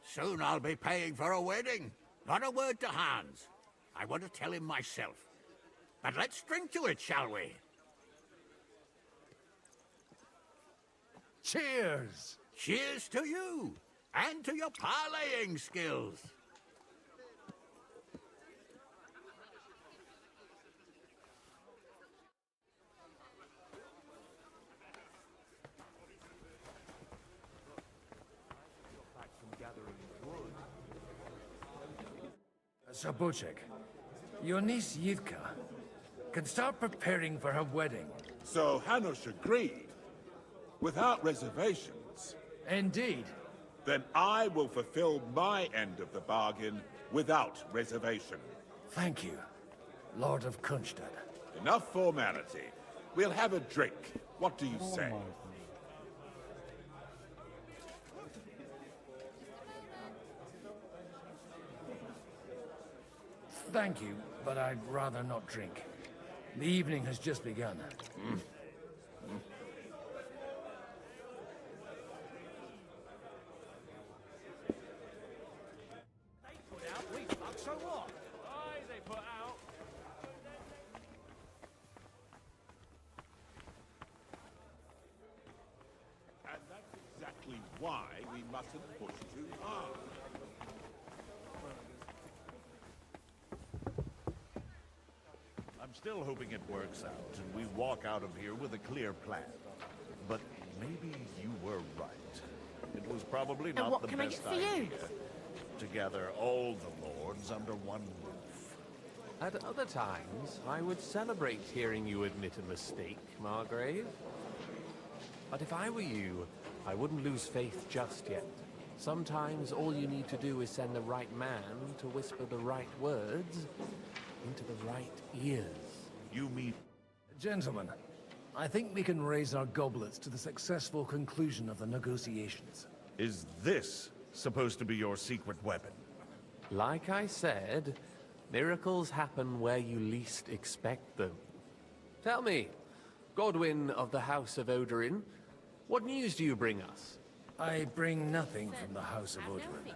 Soon I'll be paying for a wedding. Not a word to Hans. I want to tell him myself. But let's drink to it, shall we? Cheers! Cheers to you, and to your parleying skills. Sir Bocek, your niece Yivka can start preparing for her wedding. So Hanush agreed, without reservations. Indeed. Then I will fulfill my end of the bargain without reservation. Thank you, Lord of Kunstad. Enough formality. We'll have a drink. What do you say? Thank you, but I'd rather not drink. The evening has just begun. They put out, we fuck, so what? Aye, they put out. And that's exactly why we mustn't push too hard. I'm still hoping it works out, and we walk out of here with a clear plan. But maybe you were right. It was probably not what the can I best get for you? idea to gather all the lords under one roof. At other times, I would celebrate hearing you admit a mistake, Margrave. But if I were you, I wouldn't lose faith just yet. Sometimes all you need to do is send the right man to whisper the right words into the right ears. You mean... Gentlemen, I think we can raise our goblets to the successful conclusion of the negotiations. Is this supposed to be your secret weapon? Like I said, miracles happen where you least expect them. Tell me, Godwin of the House of Odorin, what news do you bring us? I bring nothing from the House of Odorin.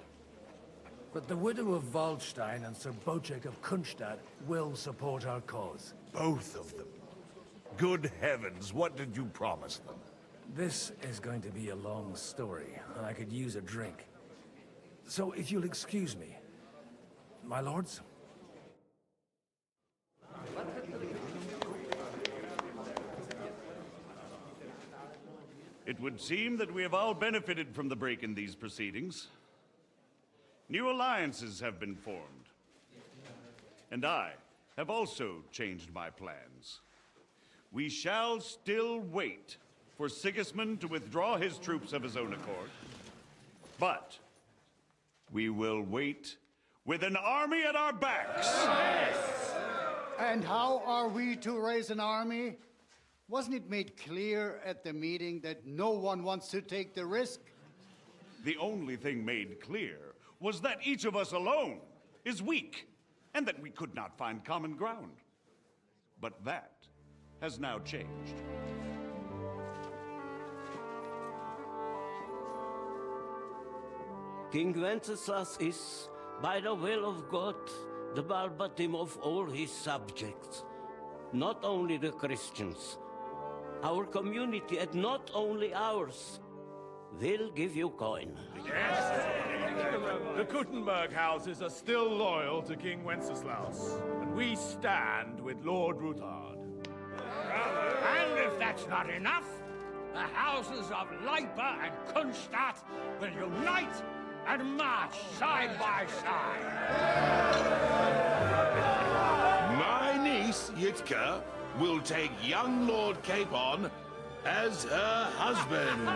But the widow of Waldstein and Sir Bocek of Kunstadt will support our cause. Both of them. Good heavens, what did you promise them? This is going to be a long story, and I could use a drink. So if you'll excuse me, my lords? It would seem that we have all benefited from the break in these proceedings. New alliances have been formed. And I have also changed my plans. We shall still wait for Sigismund to withdraw his troops of his own accord. But we will wait with an army at our backs. And how are we to raise an army? Wasn't it made clear at the meeting that no one wants to take the risk? The only thing made clear was that each of us alone is weak, and that we could not find common ground. But that has now changed. King Wenceslas is, by the will of God, the Balbatim of all his subjects. Not only the Christians, our community, and not only ours, will give you coin. The Kuttenberg houses are still loyal to King Wenceslaus, and we stand with Lord Ruthard. And if that's not enough, the houses of Leipa and Kunstadt will unite and march side by side. My niece, Yitka, will take young Lord Capon as her husband.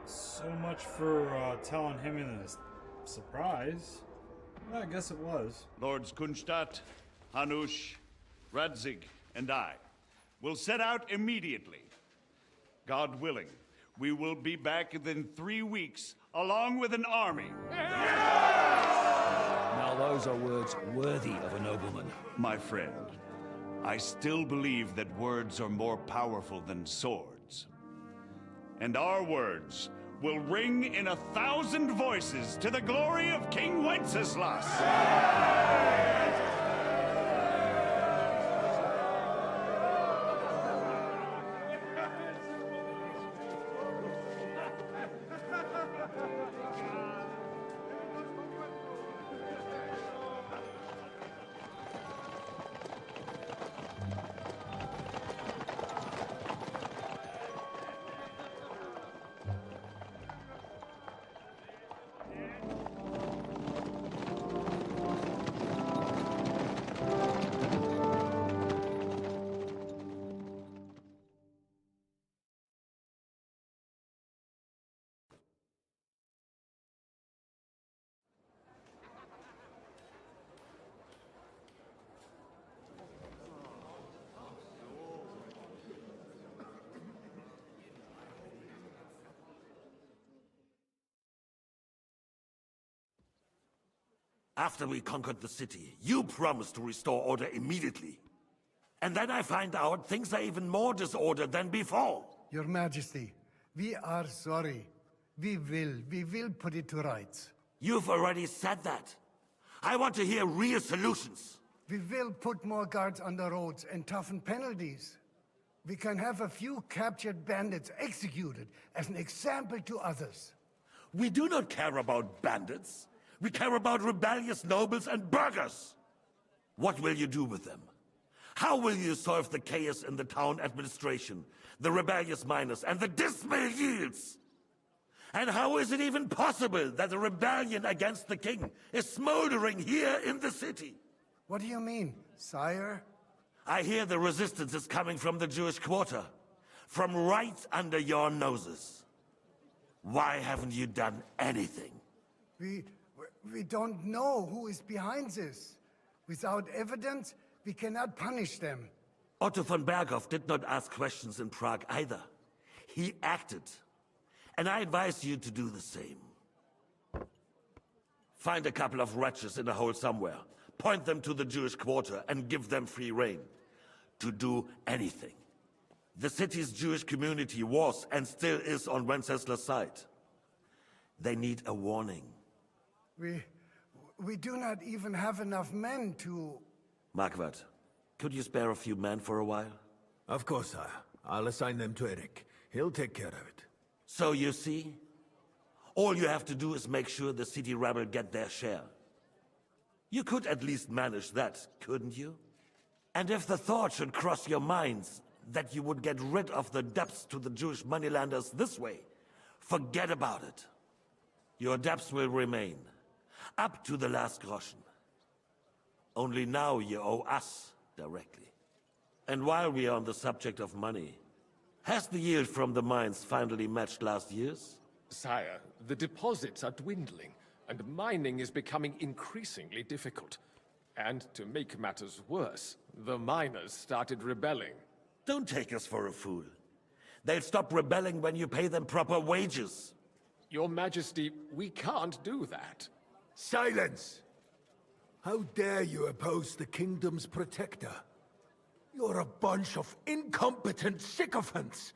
So much for telling him in a surprise. Well, I guess it was. Lords Kunstadt, Hanush, Radzig, and I will set out immediately. God willing, we will be back within 3 weeks, along with an army. Now those are words worthy of a nobleman. My friend, I still believe that words are more powerful than swords. And our words will ring in 1,000 voices to the glory of King Wenceslas. After we conquered the city, you promised to restore order immediately. And then I find out things are even more disordered than before. Your Majesty, we are sorry. We will put it to rights. You've already said that. I want to hear real solutions. We will put more guards on the roads and toughen penalties. We can have a few captured bandits executed as an example to others. We do not care about bandits. We care about rebellious nobles and burghers. What will you do with them? How will you solve the chaos in the town administration, the rebellious miners, and the dismal yields? And how is it even possible that a rebellion against the king is smoldering here in the city? What do you mean, sire? I hear the resistance is coming from the Jewish quarter, from right under your noses. Why haven't you done anything? We don't know who is behind this. Without evidence, we cannot punish them. Otto von Berghoff did not ask questions in Prague either. He acted. And I advise you to do the same. Find a couple of wretches in a hole somewhere. point them to the Jewish quarter, and give them free rein to do anything. The city's Jewish community was and still is on Wencesla's side. They need a warning. We do not even have enough men to... Marquardt, could you spare a few men for a while? Of course, sire. I'll assign them to Eric. He'll take care of it. So you see, all you have to do is make sure the city rabble get their share. You could at least manage that, couldn't you? And if the thought should cross your minds that you would get rid of the debts to the Jewish moneylanders this way, forget about it. Your debts will remain, up to the last groschen. Only now you owe us directly. And while we are on the subject of money, has the yield from the mines finally matched last year's? Sire, the deposits are dwindling, and mining is becoming increasingly difficult. And to make matters worse, the miners started rebelling. Don't take us for a fool. They'll stop rebelling when you pay them proper wages. Your Majesty, we can't do that. Silence! How dare you oppose the kingdom's protector? You're a bunch of incompetent sycophants!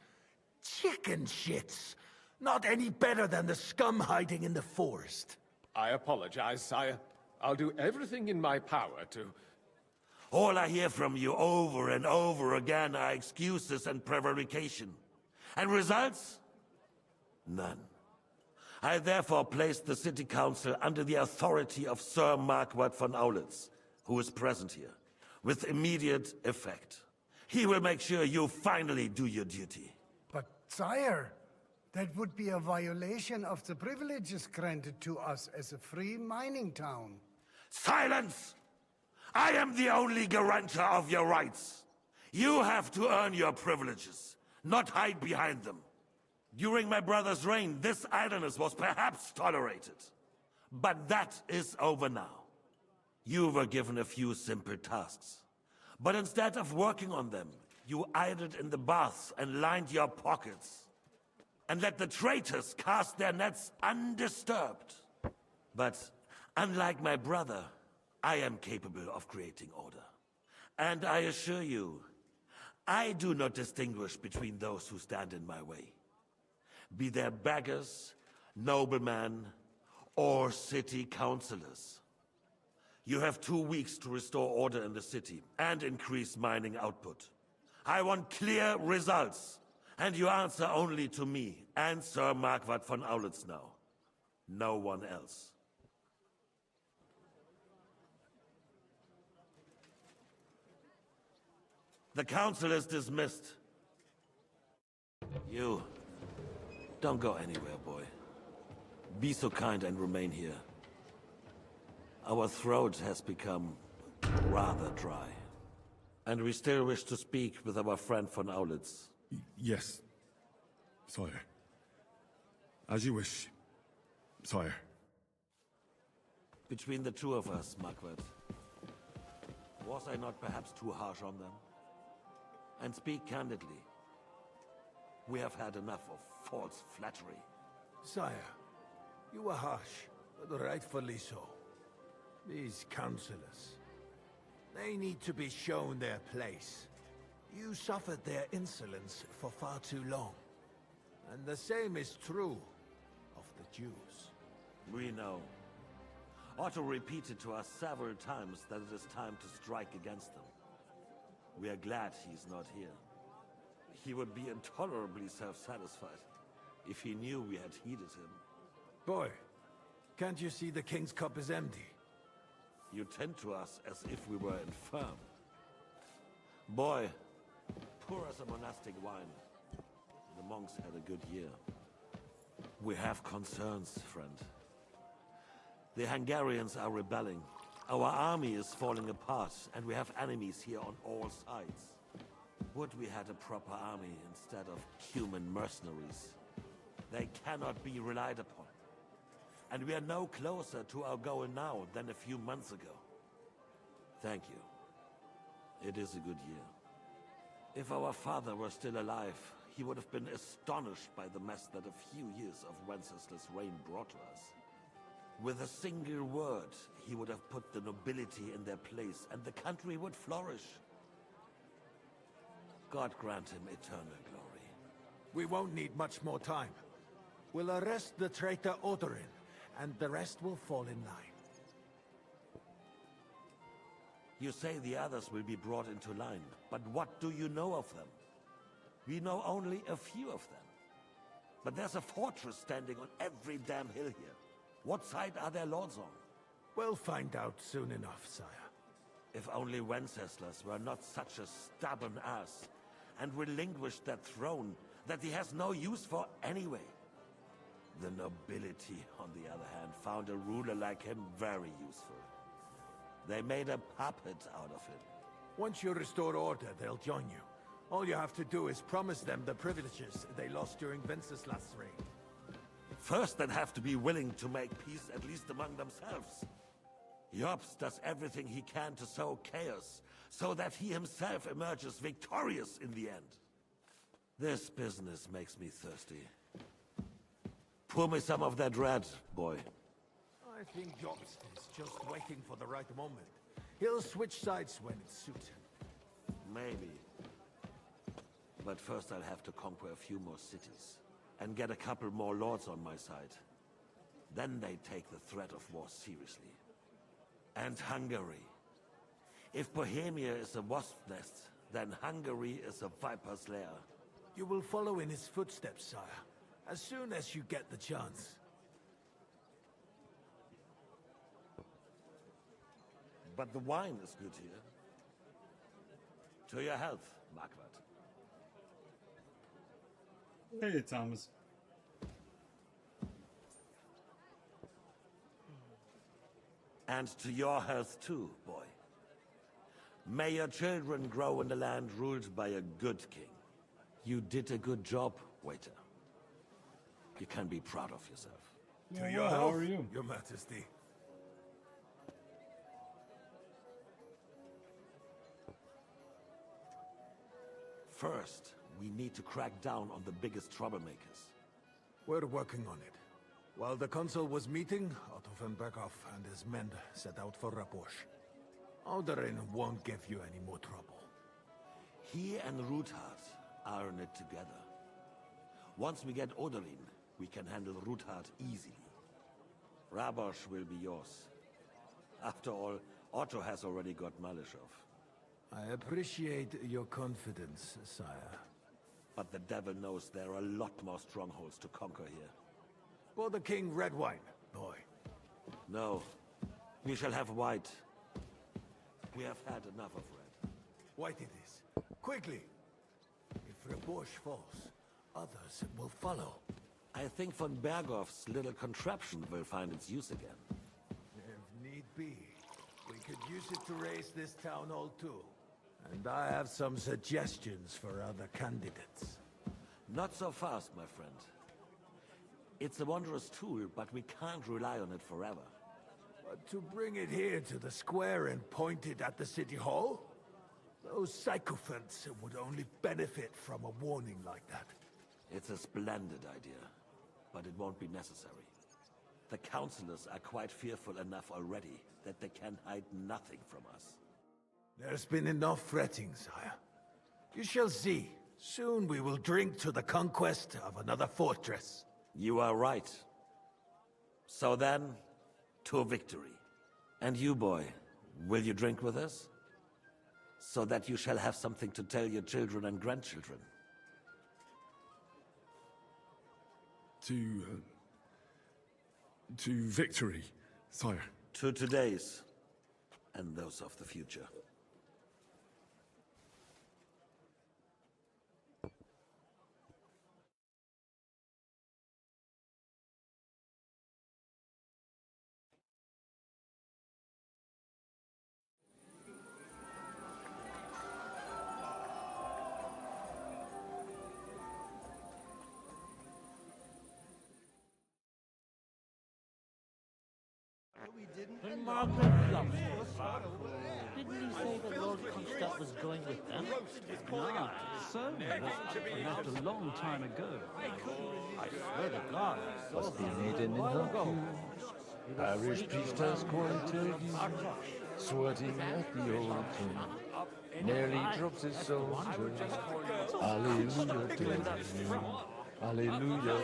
Chicken shits! Not any better than the scum hiding in the forest. I apologize, sire. I'll do everything in my power to... All I hear from you over and over again are excuses and prevarication. And results? None. I therefore placed the city council under the authority of Sir Marquardt von Aulitz, who is present here, with immediate effect. He will make sure you finally do your duty. But, sire, that would be a violation of the privileges granted to us as a free mining town. Silence! I am the only guarantor of your rights. You have to earn your privileges, not hide behind them. During my brother's reign, this idleness was perhaps tolerated. But that is over now. You were given a few simple tasks. But instead of working on them, you idled in the baths and lined your pockets. And let the traitors cast their nets undisturbed. But unlike my brother, I am capable of creating order. And I assure you, I do not distinguish between those who stand in my way. Be they beggars, noblemen, or city councillors. You have 2 weeks to restore order in the city and increase mining output. I want clear results, and you answer only to me and Sir Marquardt von Aulitz now. No one else. The council is dismissed. You, don't go anywhere, boy. Be so kind and remain here. Our throat has become rather dry. And we still wish to speak with our friend von Aulitz. Yes, sire. As you wish, sire. Between the two of us, Marquardt, was I not perhaps too harsh on them? And speak candidly. We have had enough of false flattery. Sire, you were harsh, but rightfully so. These councillors, they need to be shown their place. You suffered their insolence for far too long. And the same is true of the Jews. We know. Otto repeated to us several times that it is time to strike against them. We are glad he's not here. He would be intolerably self-satisfied if he knew we had heeded him. Boy, can't you see the king's cup is empty? You tend to us as if we were infirm. Boy, pour us a monastic wine. The monks had a good year. We have concerns, friend. The Hungarians are rebelling. Our army is falling apart, and we have enemies here on all sides. Would we had a proper army instead of human mercenaries? They cannot be relied upon. And we are no closer to our goal now than a few months ago. Thank you. It is a good year. If our father were still alive, he would have been astonished by the mess that a few years of Wencesla's reign brought to us. With a single word, he would have put the nobility in their place, and the country would flourish. God grant him eternal glory. We won't need much more time. We'll arrest the traitor Odorin, and the rest will fall in line. You say the others will be brought into line, but what do you know of them? We know only a few of them. But there's a fortress standing on every damn hill here. What side are their lords on? We'll find out soon enough, sire. If only Wenceslas were not such a stubborn ass, and relinquished that throne that he has no use for anyway. The nobility, on the other hand, found a ruler like him very useful. They made a puppet out of him. Once you restore order, they'll join you. All you have to do is promise them the privileges they lost during Wenceslas' reign. First, they'd have to be willing to make peace, at least among themselves. Jobst does everything he can to sow chaos, so that he himself emerges victorious in the end. This business makes me thirsty. Pour me some of that red, boy. I think Jobst is just waiting for the right moment. He'll switch sides when it suits him. Maybe. But first I'll have to conquer a few more cities, and get a couple more lords on my side. Then they take the threat of war seriously. And Hungary. If Bohemia is a wasp nest, then Hungary is a viper's lair. You will follow in his footsteps, sire, as soon as you get the chance. But the wine is good here. To your health, Marquardt. Hey, Thomas. And to your health too, boy. May your children grow in a land ruled by a good king. You did a good job, waiter. You can be proud of yourself. To your how health, are you? Your Majesty. First, we need to crack down on the biggest troublemakers. We're working on it. While the consul was meeting, Otto von Berghoff and his men set out for Raposh. Odorin won't give you any more trouble. He and Ruthard are in it together. Once we get Odorin, we can handle Ruthard easily. Rabosh will be yours. After all, Otto has already got Malishov. I appreciate your confidence, sire. But the devil knows there are a lot more strongholds to conquer here. For the king, red wine, boy. No. We shall have white. We have had enough of red. White it is. Quickly! If Raposh falls, others will follow. I think von Berghoff's little contraption will find its use again. If need be, we could use it to raise this town hall too. And I have some suggestions for other candidates. Not so fast, my friend. It's a wondrous tool, but we can't rely on it forever. But to bring it here to the square and point it at the city hall? Those sycophants would only benefit from a warning like that. It's a splendid idea, but it won't be necessary. The councillors are quite fearful enough already that they can hide nothing from us. There's been enough fretting, sire. You shall see. Soon we will drink to the conquest of another fortress. You are right. So then, to victory. And you, boy, will you drink with us? So that you shall have something to tell your children and grandchildren. To victory, sire. To today's, and those of the future. And Margaret loves us. Didn't he say that Lord Constadt was going with them? Ah, so? He left a long time ago. I swear to God, I saw Must be made in Liverpool. Parish priest has quieted, sweating at the altar. Nearly drops his soldier. Hallelujah, Hallelujah. Hallelujah.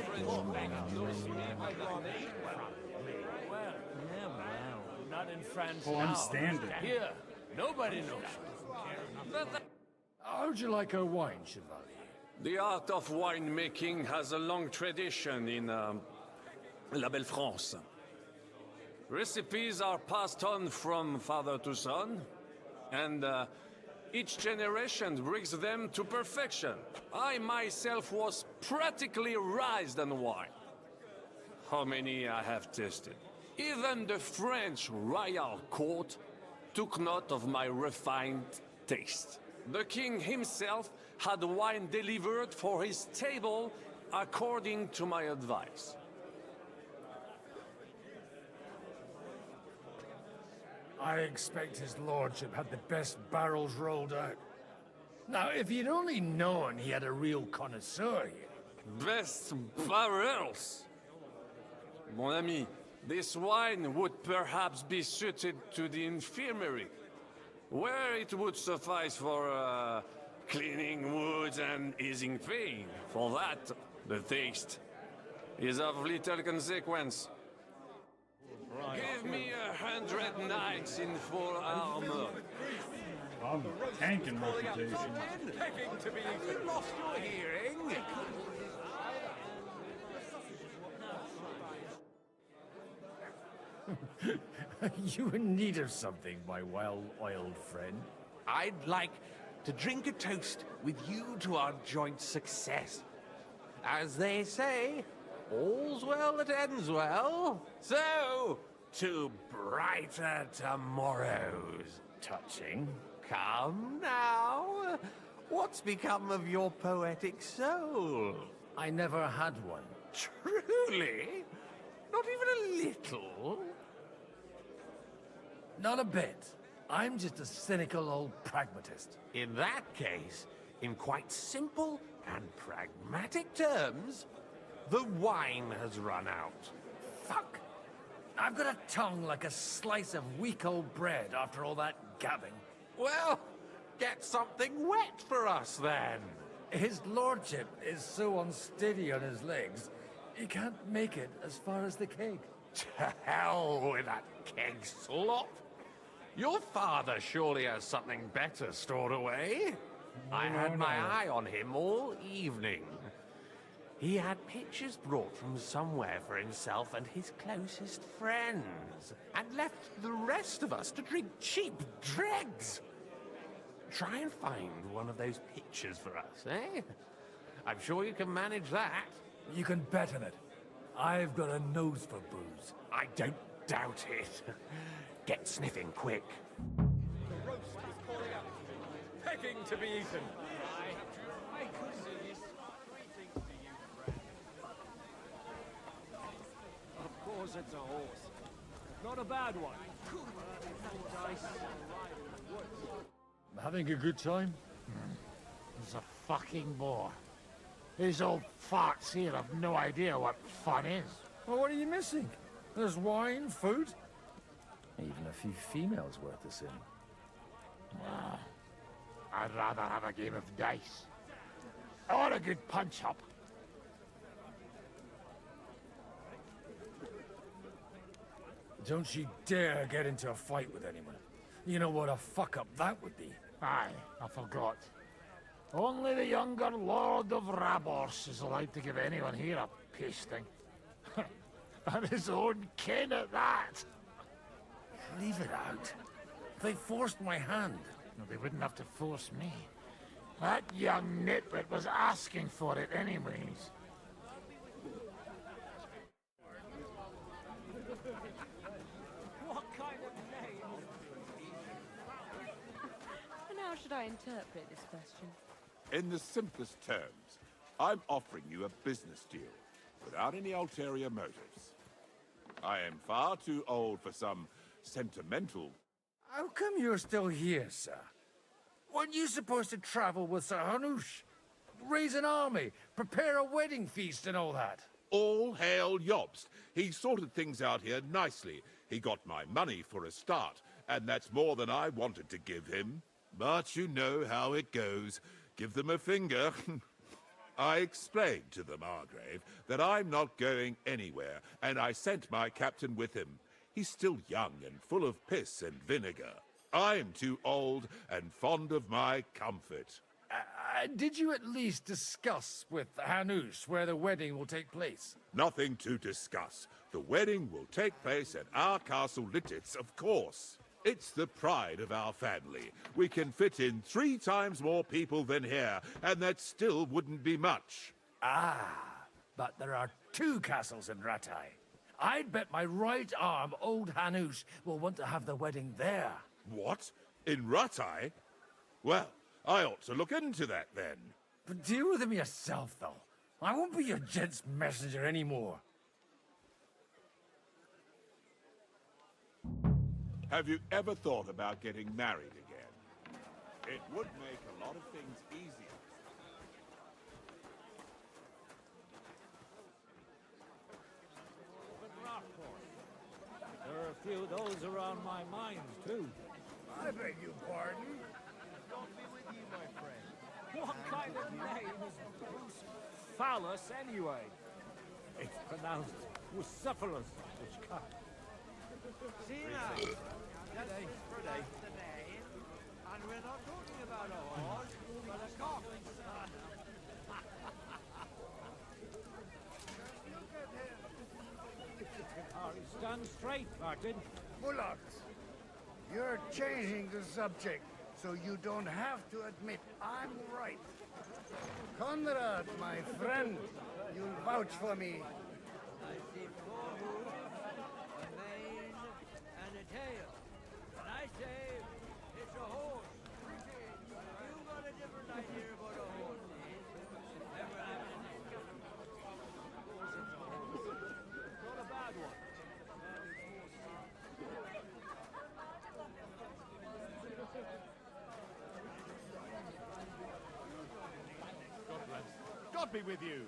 Not in France Oh, I'm now. standing. Here, nobody knows. How'd you like our wine, Chevalier? The art of winemaking has a long tradition in La Belle France. Recipes are passed on from father to son, and each generation brings them to perfection. I myself was practically raised on wine. How many I have tasted. Even the French royal court took note of my refined taste. The king himself had wine delivered for his table according to my advice. I expect his lordship had the best barrels rolled out. Now, if you'd only known he had a real connoisseur here. Best barrels? Mon ami, this wine would perhaps be suited to the infirmary, where it would suffice for cleaning wounds and easing pain. For that, the taste is of little consequence. Give me 100 knights in full armor. I'm tanking reputation. Have you lost your hearing? You in need of something, my well-oiled friend? I'd like to drink a toast with you to our joint success. As they say, all's well that ends well. So, to brighter tomorrows. Touching. Come now. What's become of your poetic soul? I never had one. Truly? Not even a little? Not a bit. I'm just a cynical old pragmatist. In that case, in quite simple and pragmatic terms, the wine has run out. Fuck! I've got a tongue like a slice of weak old bread after all that gabbing. Well, get something wet for us then. His lordship is so unsteady on his legs, he can't make it as far as the keg. To hell with that keg slop. Your father surely has something better stored away. I had my eye on him all evening. He had pictures brought from somewhere for himself and his closest friends, and left the rest of us to drink cheap dregs. Try and find one of those pictures for us, eh? I'm sure you can manage that. You can bet on it. I've got a nose for booze. I don't doubt it. Get sniffing quick. The roast is calling out. Begging to be eaten. I could do this. Greetings to you, friend. Of course it's a horse. Not a bad one. Having a good time? He's a fucking bore. These old farts here have no idea what fun is. Well, what are you missing? There's wine, food, even a few females worth the sin. I'd rather have a game of dice. Or a good punch-up. Don't you dare get into a fight with anyone. You know what a fuck-up that would be. Aye, I forgot. Only the younger Lord of Rabors is allowed to give anyone here a pasting. And his own kin at that. Leave it out. They forced my hand. No, they wouldn't have to force me. That young nitwit was asking for it anyways. What kind of name? And how should I interpret this question? In the simplest terms, I'm offering you a business deal without any ulterior motives. I am far too old for some sentimental... How come you're still here, sir? Weren't you supposed to travel with Sir Hanush? Raise an army, prepare a wedding feast and all that? All hail Jobst. He sorted things out here nicely. He got my money for a start, and that's more than I wanted to give him. But you know how it goes. Give them a finger. I explained to the Margrave that I'm not going anywhere, and I sent my captain with him. He's still young and full of piss and vinegar. I'm too old and fond of my comfort. Did you at least discuss with Hanush where the wedding will take place? Nothing to discuss. The wedding will take place at our castle Littitz, of course. It's the pride of our family. We can fit in 3 times more people than here, and that still wouldn't be much. But there are 2 castles in Rattay. I'd bet my right arm old Hanush will want to have the wedding there. What? In Rattay? Well, I ought to look into that then. But deal with him yourself, though. I won't be your gent's messenger anymore. Have you ever thought about getting married again? It would make a lot of things easier. There are a few of those around my mines, too. I beg your pardon? Don't be with you, my friend. What kind of name is Bruce Phallus, anyway? It's pronounced Bucephalus, which can't. See now, that's the name, and we're not talking about a horse, but a cock. Stand straight, Martin. Bullocks, you're changing the subject, so you don't have to admit I'm right. Conrad, my friend, you'll vouch for me. I see 4 hooves, a mane, and a tail. And I say it's a horse. You got a different idea about a horse, never happened. Not a bad one. God be with you.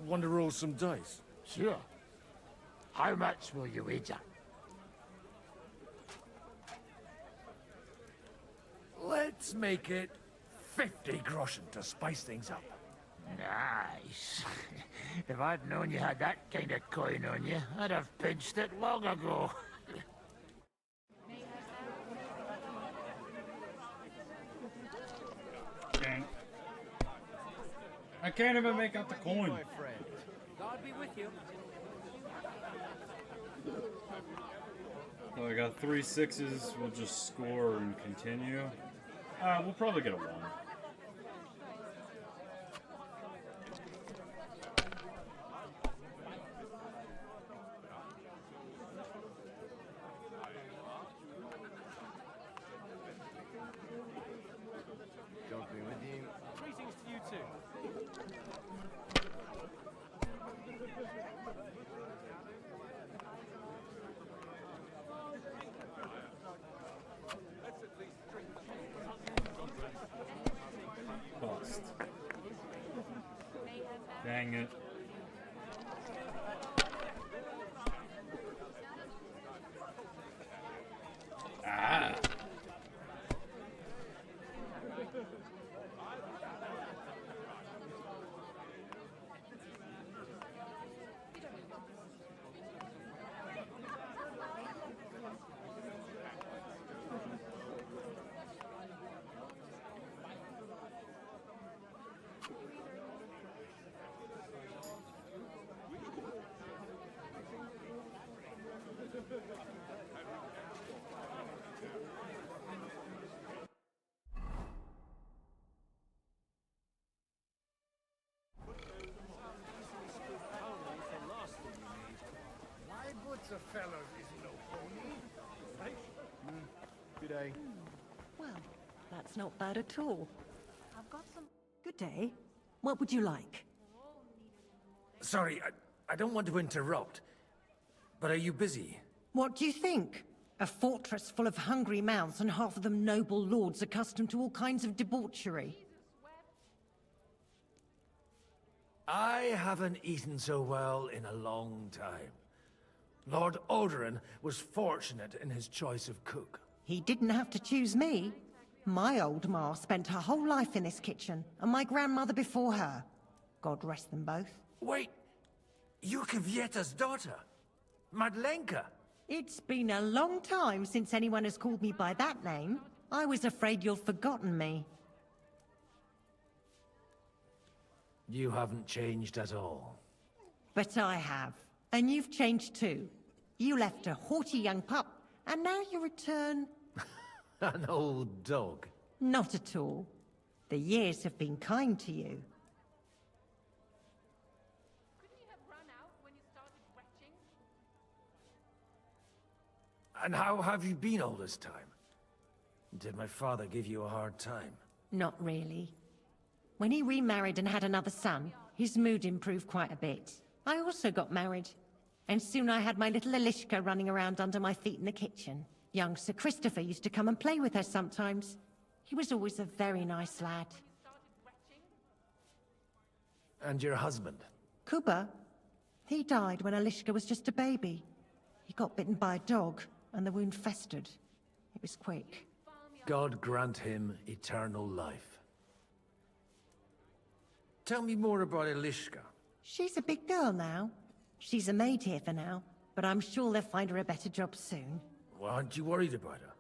Want to roll some dice? Sure. How much will you wager? Let's make it 50 groschen to spice things up. Nice. If I'd known you had that kind of coin on you, I'd have pinched it long ago. Dang. I can't even make out the coin. My friend. God be with you. So I got 3 6s. We'll just score and continue. We'll probably get a 1. Don't be with you. Greetings to you, too. Bust. Dang it. Ah. My butcher fellows is no pony. Right? Good day. Well, that's not bad at all. I've got some... Good day. What would you like? Sorry, I don't want to interrupt, but are you busy? What do you think? A fortress full of hungry mouths and half of them noble lords accustomed to all kinds of debauchery. I haven't eaten so well in a long time. Lord Odoran was fortunate in his choice of cook. He didn't have to choose me. My old ma spent her whole life in this kitchen, and my grandmother before her. God rest them both. Wait, you're Kvieta's daughter, Madlenka. It's been a long time since anyone has called me by that name. I was afraid you'd forgotten me. You haven't changed at all. But I have. And you've changed too. You left a haughty young pup, and now you return... An old dog. Not at all. The years have been kind to you. And how have you been all this time? Did my father give you a hard time? Not really. When he remarried and had another son, his mood improved quite a bit. I also got married. And soon I had my little Elishka running around under my feet in the kitchen. Young Sir Christopher used to come and play with her sometimes. He was always a very nice lad. And your husband? Kuba? He died when Elishka was just a baby. He got bitten by a dog, and the wound festered. It was quick. God grant him eternal life. Tell me more about Elishka. She's a big girl now. She's a maid here for now, but I'm sure they'll find her a better job soon. Well, aren't you worried about her?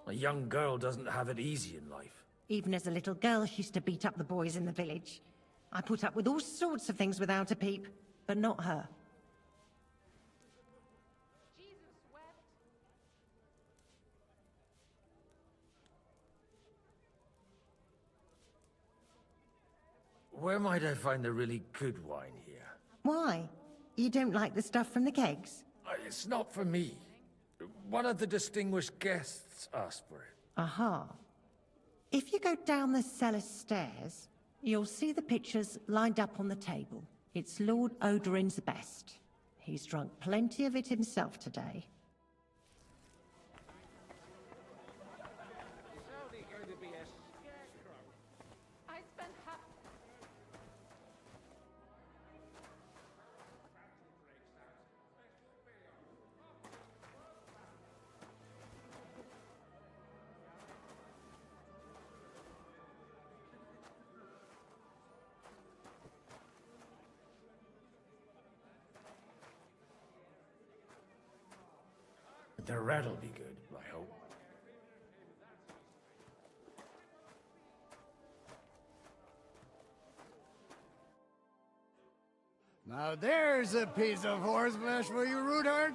A young girl doesn't have it easy in life. Even as a little girl, she used to beat up the boys in the village. I put up with all sorts of things without a peep, but not her. Where might I find a really good wine here? Why? You don't like the stuff from the kegs? It's not for me. One of the distinguished guests asked for it. Aha. If you go down the cellar stairs, you'll see the pictures lined up on the table. It's Lord Odoran's best. He's drunk plenty of it himself today. The red'll be good, I hope. Now there's a piece of horseflesh for you, Rudard.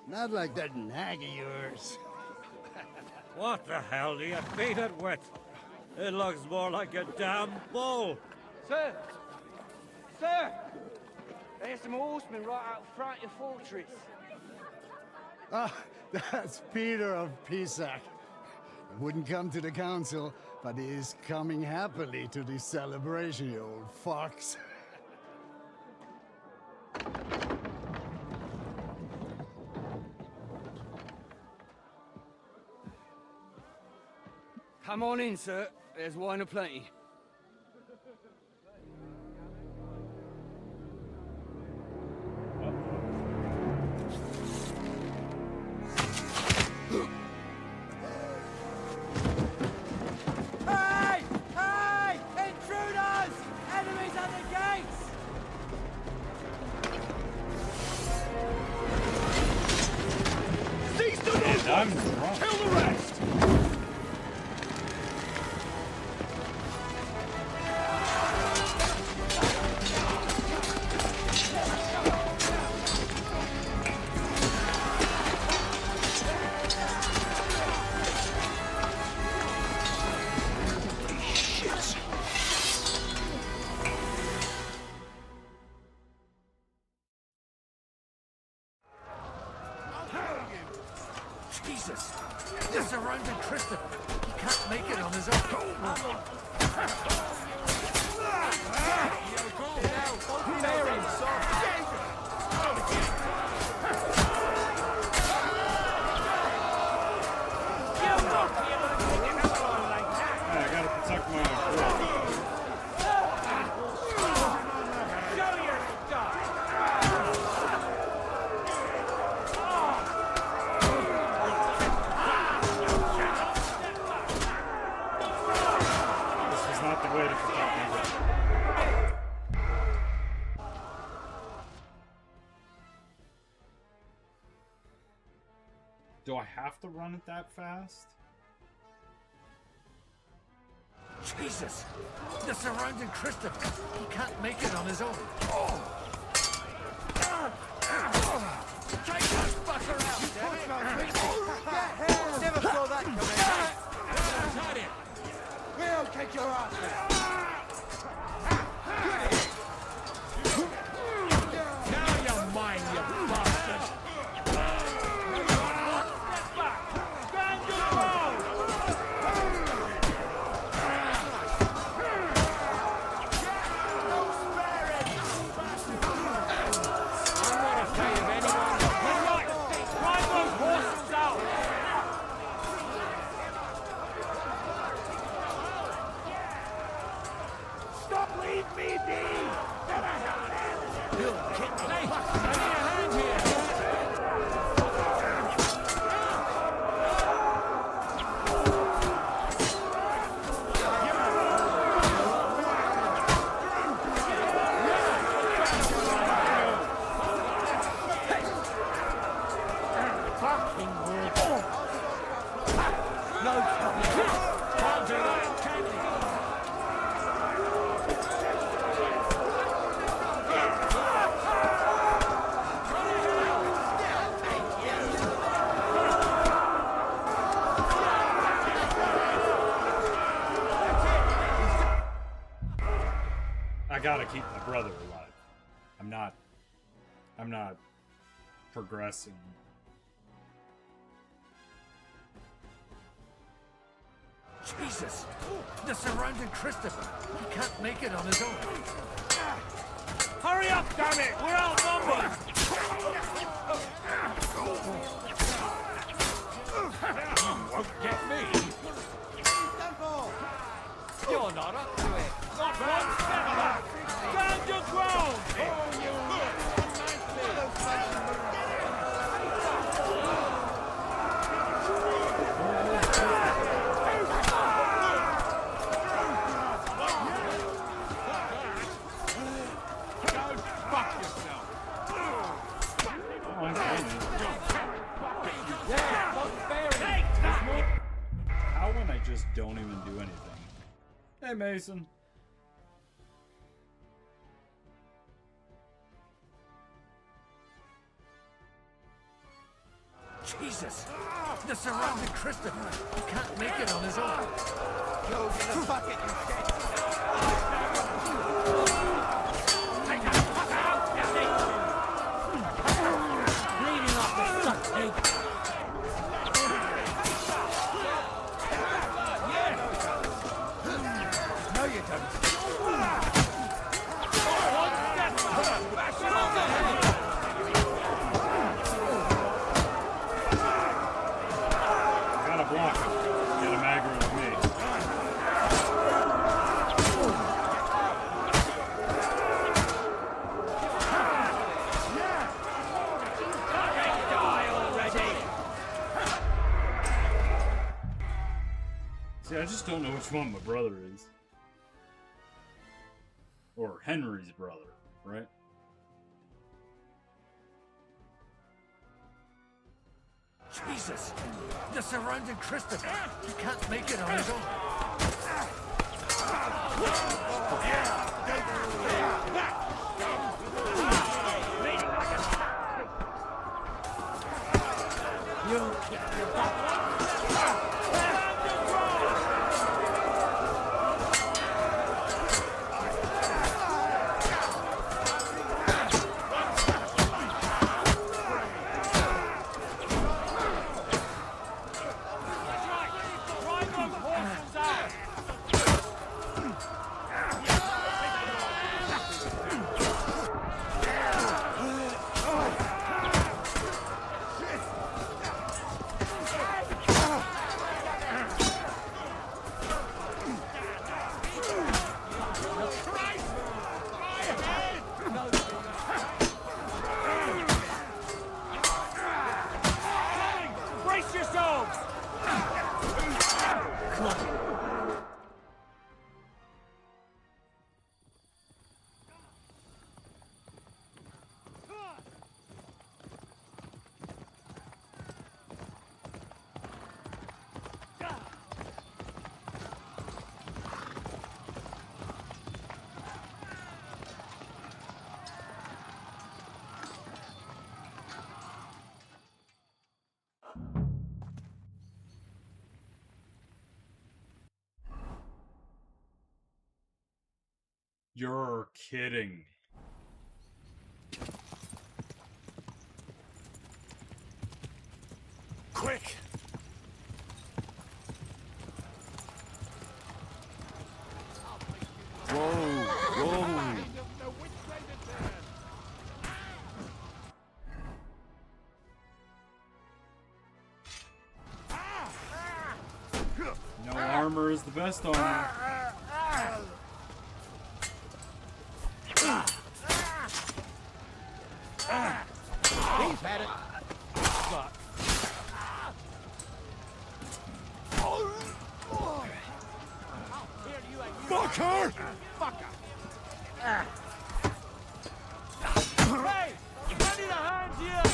Not like that nag of yours. What the hell do you feed it with? It looks more like a damn bull. Sir! Sir! There's some horsemen right out front of your fortress. Ah, that's Peter of Pisac. He wouldn't come to the council, but he is coming happily to this celebration, you old fox. Come on in, sir. There's wine aplenty. Hey! Hey! Intruders! Enemies at the gates! Seize the nobles! Kill the rest! Jesus! They're surrounding Christopher. He can't make it on his own. I gotta protect my Do I have to run it that fast? Jesus! They're surrounding Christopher. He can't make it on his own. Take that fucker out! Never saw that coming. We'll kick your ass now. Now you're mine, you bastard! I gotta keep my brother alive. I'm not progressing. Jesus! They're surrounding Christopher. He can't make it on his own. Hurry up, damn it! We're outnumbered! You won't get me. You're not up to it. Not one step back! Stand your ground! How when I just don't even do anything? Hey, Mason. Jesus! They're surrounding Christopher. He can't make it on his own. Go in the bucket, you Bleeding off the suck pig. No, you don't. Gotta block him. Get him aggro with me. See, I just don't know which one my brother is. Or Henry's brother, right? Jesus! They're surrounding Christopher. He can't make it on his own. You're kidding. Quick! Whoa! No armor is the best armor. He's had it. Fuck. Fucker! Hey! I need a hand here!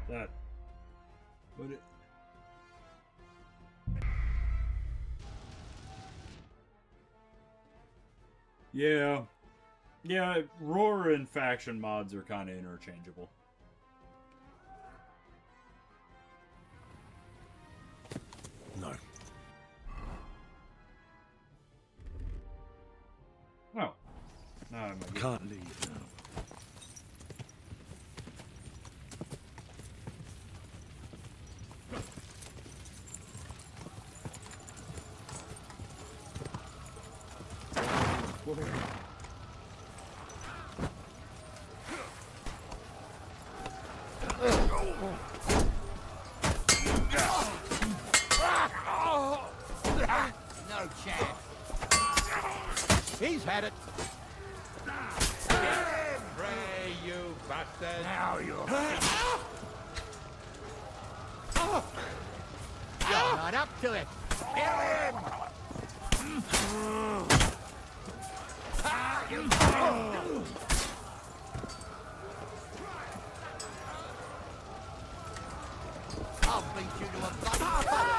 That. But it. Yeah. Yeah, Roar and faction mods are kind of interchangeable. No. Oh. No, I'm Can't leave now. No chance. He's had it. Pray, you bastard! Now you're You're not up to it. Kill him! I'll beat you to a bloody fucker!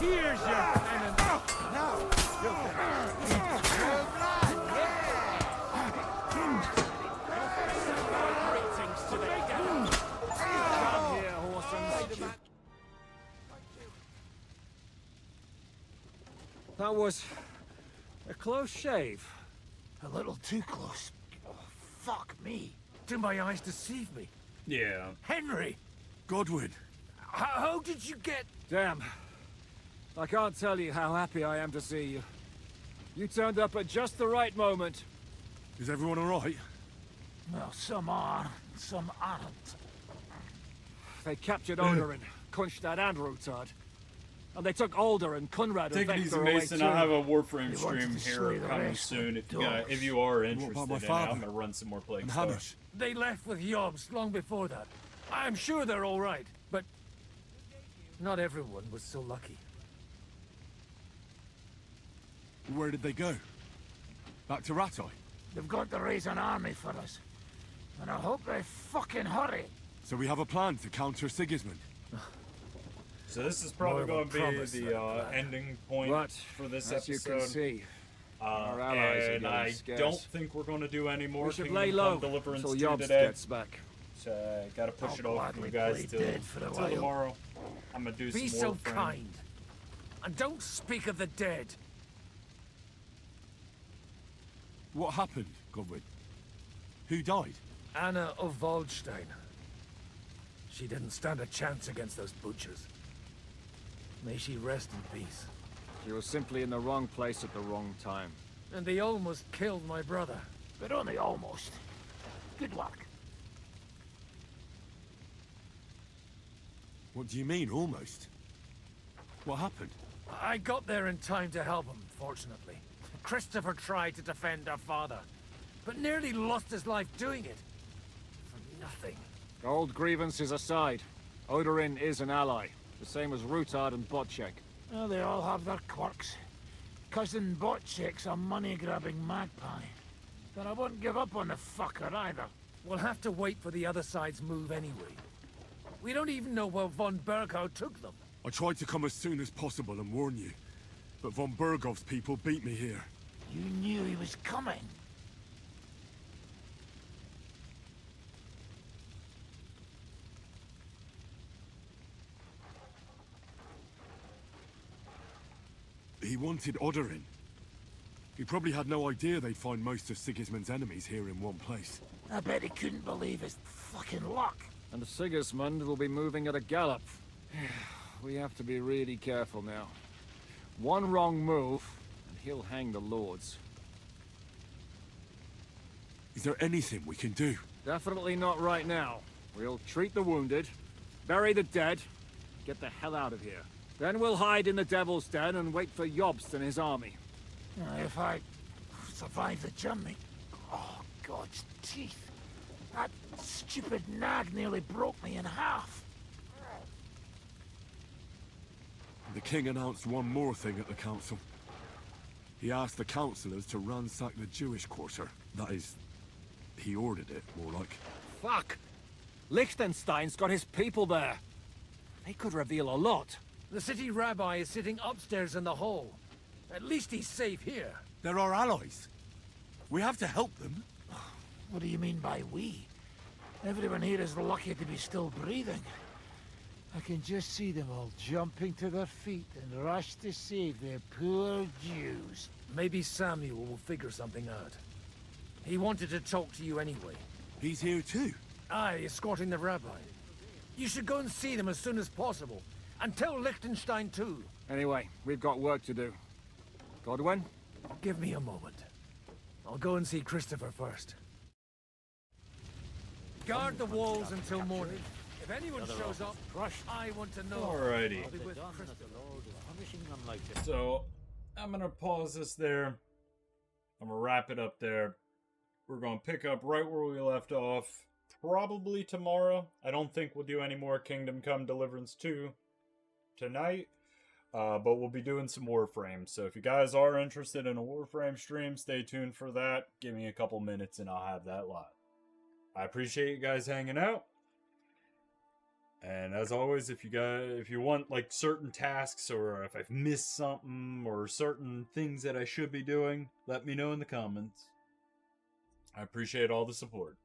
Here's your penance. Now, greetings to the devil. Come here, Horsens. That was a close shave. A little too close. Oh, fuck me. Did my eyes deceive me? Yeah. Henry! Godwin! How did you get... Damn. I can't tell you how happy I am to see you. You turned up at just the right moment. Is everyone alright? Well, some are, some aren't. They captured Oda and Kunstad and Rutard. And they took Alder and Conrad and Take it easy, Vector away Mason. too. I have a Warframe They wanted stream to here slay the coming rest soon. with If you are What interested about my in it, father? I'm gonna run some more Plague And Star. Hamish? They left with Yobs long before that. I'm sure they're all right, but not everyone was so lucky. Where did they go? Back to Rattay? They've got to raise an army for us. And I hope they fucking hurry. So we have a plan to counter Sigismund. So this is probably More of going a to be promise the than a plan. ending point But, for this as you episode. can see, our allies are And getting I scarce. don't think we're going to do any more We should Kingdom lay Come low Deliverance until 2 Yobs today. gets back. So got to push I'll it off for gladly you guys play till dead for a while. tomorrow. I'm going to do Be some so more frame. kind. And don't speak of the dead. What happened, Godwin? Who died? Anna of Waldstein. She didn't stand a chance against those butchers. May she rest in peace. She was simply in the wrong place at the wrong time. And they almost killed my brother. But only almost. Good work. What do you mean, almost? What happened? I got there in time to help him, fortunately. Christopher tried to defend our father, but nearly lost his life doing it. For nothing. Old grievances aside, Odorin is an ally, the same as Rutard and Botchek. Well, they all have their quirks. Cousin Botchek's a money-grabbing magpie. But I wouldn't give up on the fucker either. We'll have to wait for the other side's move anyway. We don't even know where von Berghow took them. I tried to come as soon as possible and warn you, but von Bergov's people beat me here. You knew he was coming. He wanted Odorin. He probably had no idea they'd find most of Sigismund's enemies here in one place. I bet he couldn't believe his fucking luck. And Sigismund will be moving at a gallop. We have to be really careful now. One wrong move, and he'll hang the lords. Is there anything we can do? Definitely not right now. We'll treat the wounded, bury the dead, get the hell out of here. Then we'll hide in the Devil's Den and wait for Jobst and his army. If I survive the journey... Oh, God's teeth. That stupid nag nearly broke me in half. The king announced one more thing at the council. He asked the councillors to ransack the Jewish quarter. That is, he ordered it, more like. Fuck! Liechtenstein's got his people there. They could reveal a lot. The city rabbi is sitting upstairs in the hall. At least he's safe here. They're our allies. We have to help them. What do you mean by we? Everyone here is lucky to be still breathing. I can just see them all jumping to their feet and rush to save their poor Jews. Maybe Samuel will figure something out. He wanted to talk to you anyway. He's here too? Aye, escorting the rabbi. You should go and see them as soon as possible. And tell Liechtenstein too. Anyway, we've got work to do. Godwin? Give me a moment. I'll go and see Christopher first. Guard the walls until morning. If anyone shows up, I want to know. Alrighty. I'll be with Christopher. So, I'm going to pause this there. I'm going to wrap it up there. We're going to pick up right where we left off. Probably tomorrow. I don't think we'll do any more Kingdom Come Deliverance 2 tonight. But we'll be doing some Warframes. So if you guys are interested in a Warframe stream, stay tuned for that. Give me a couple minutes and I'll have that live. I appreciate you guys hanging out. And as always, if you want like certain tasks, or if I've missed something, or certain things that I should be doing, let me know in the comments. I appreciate all the support.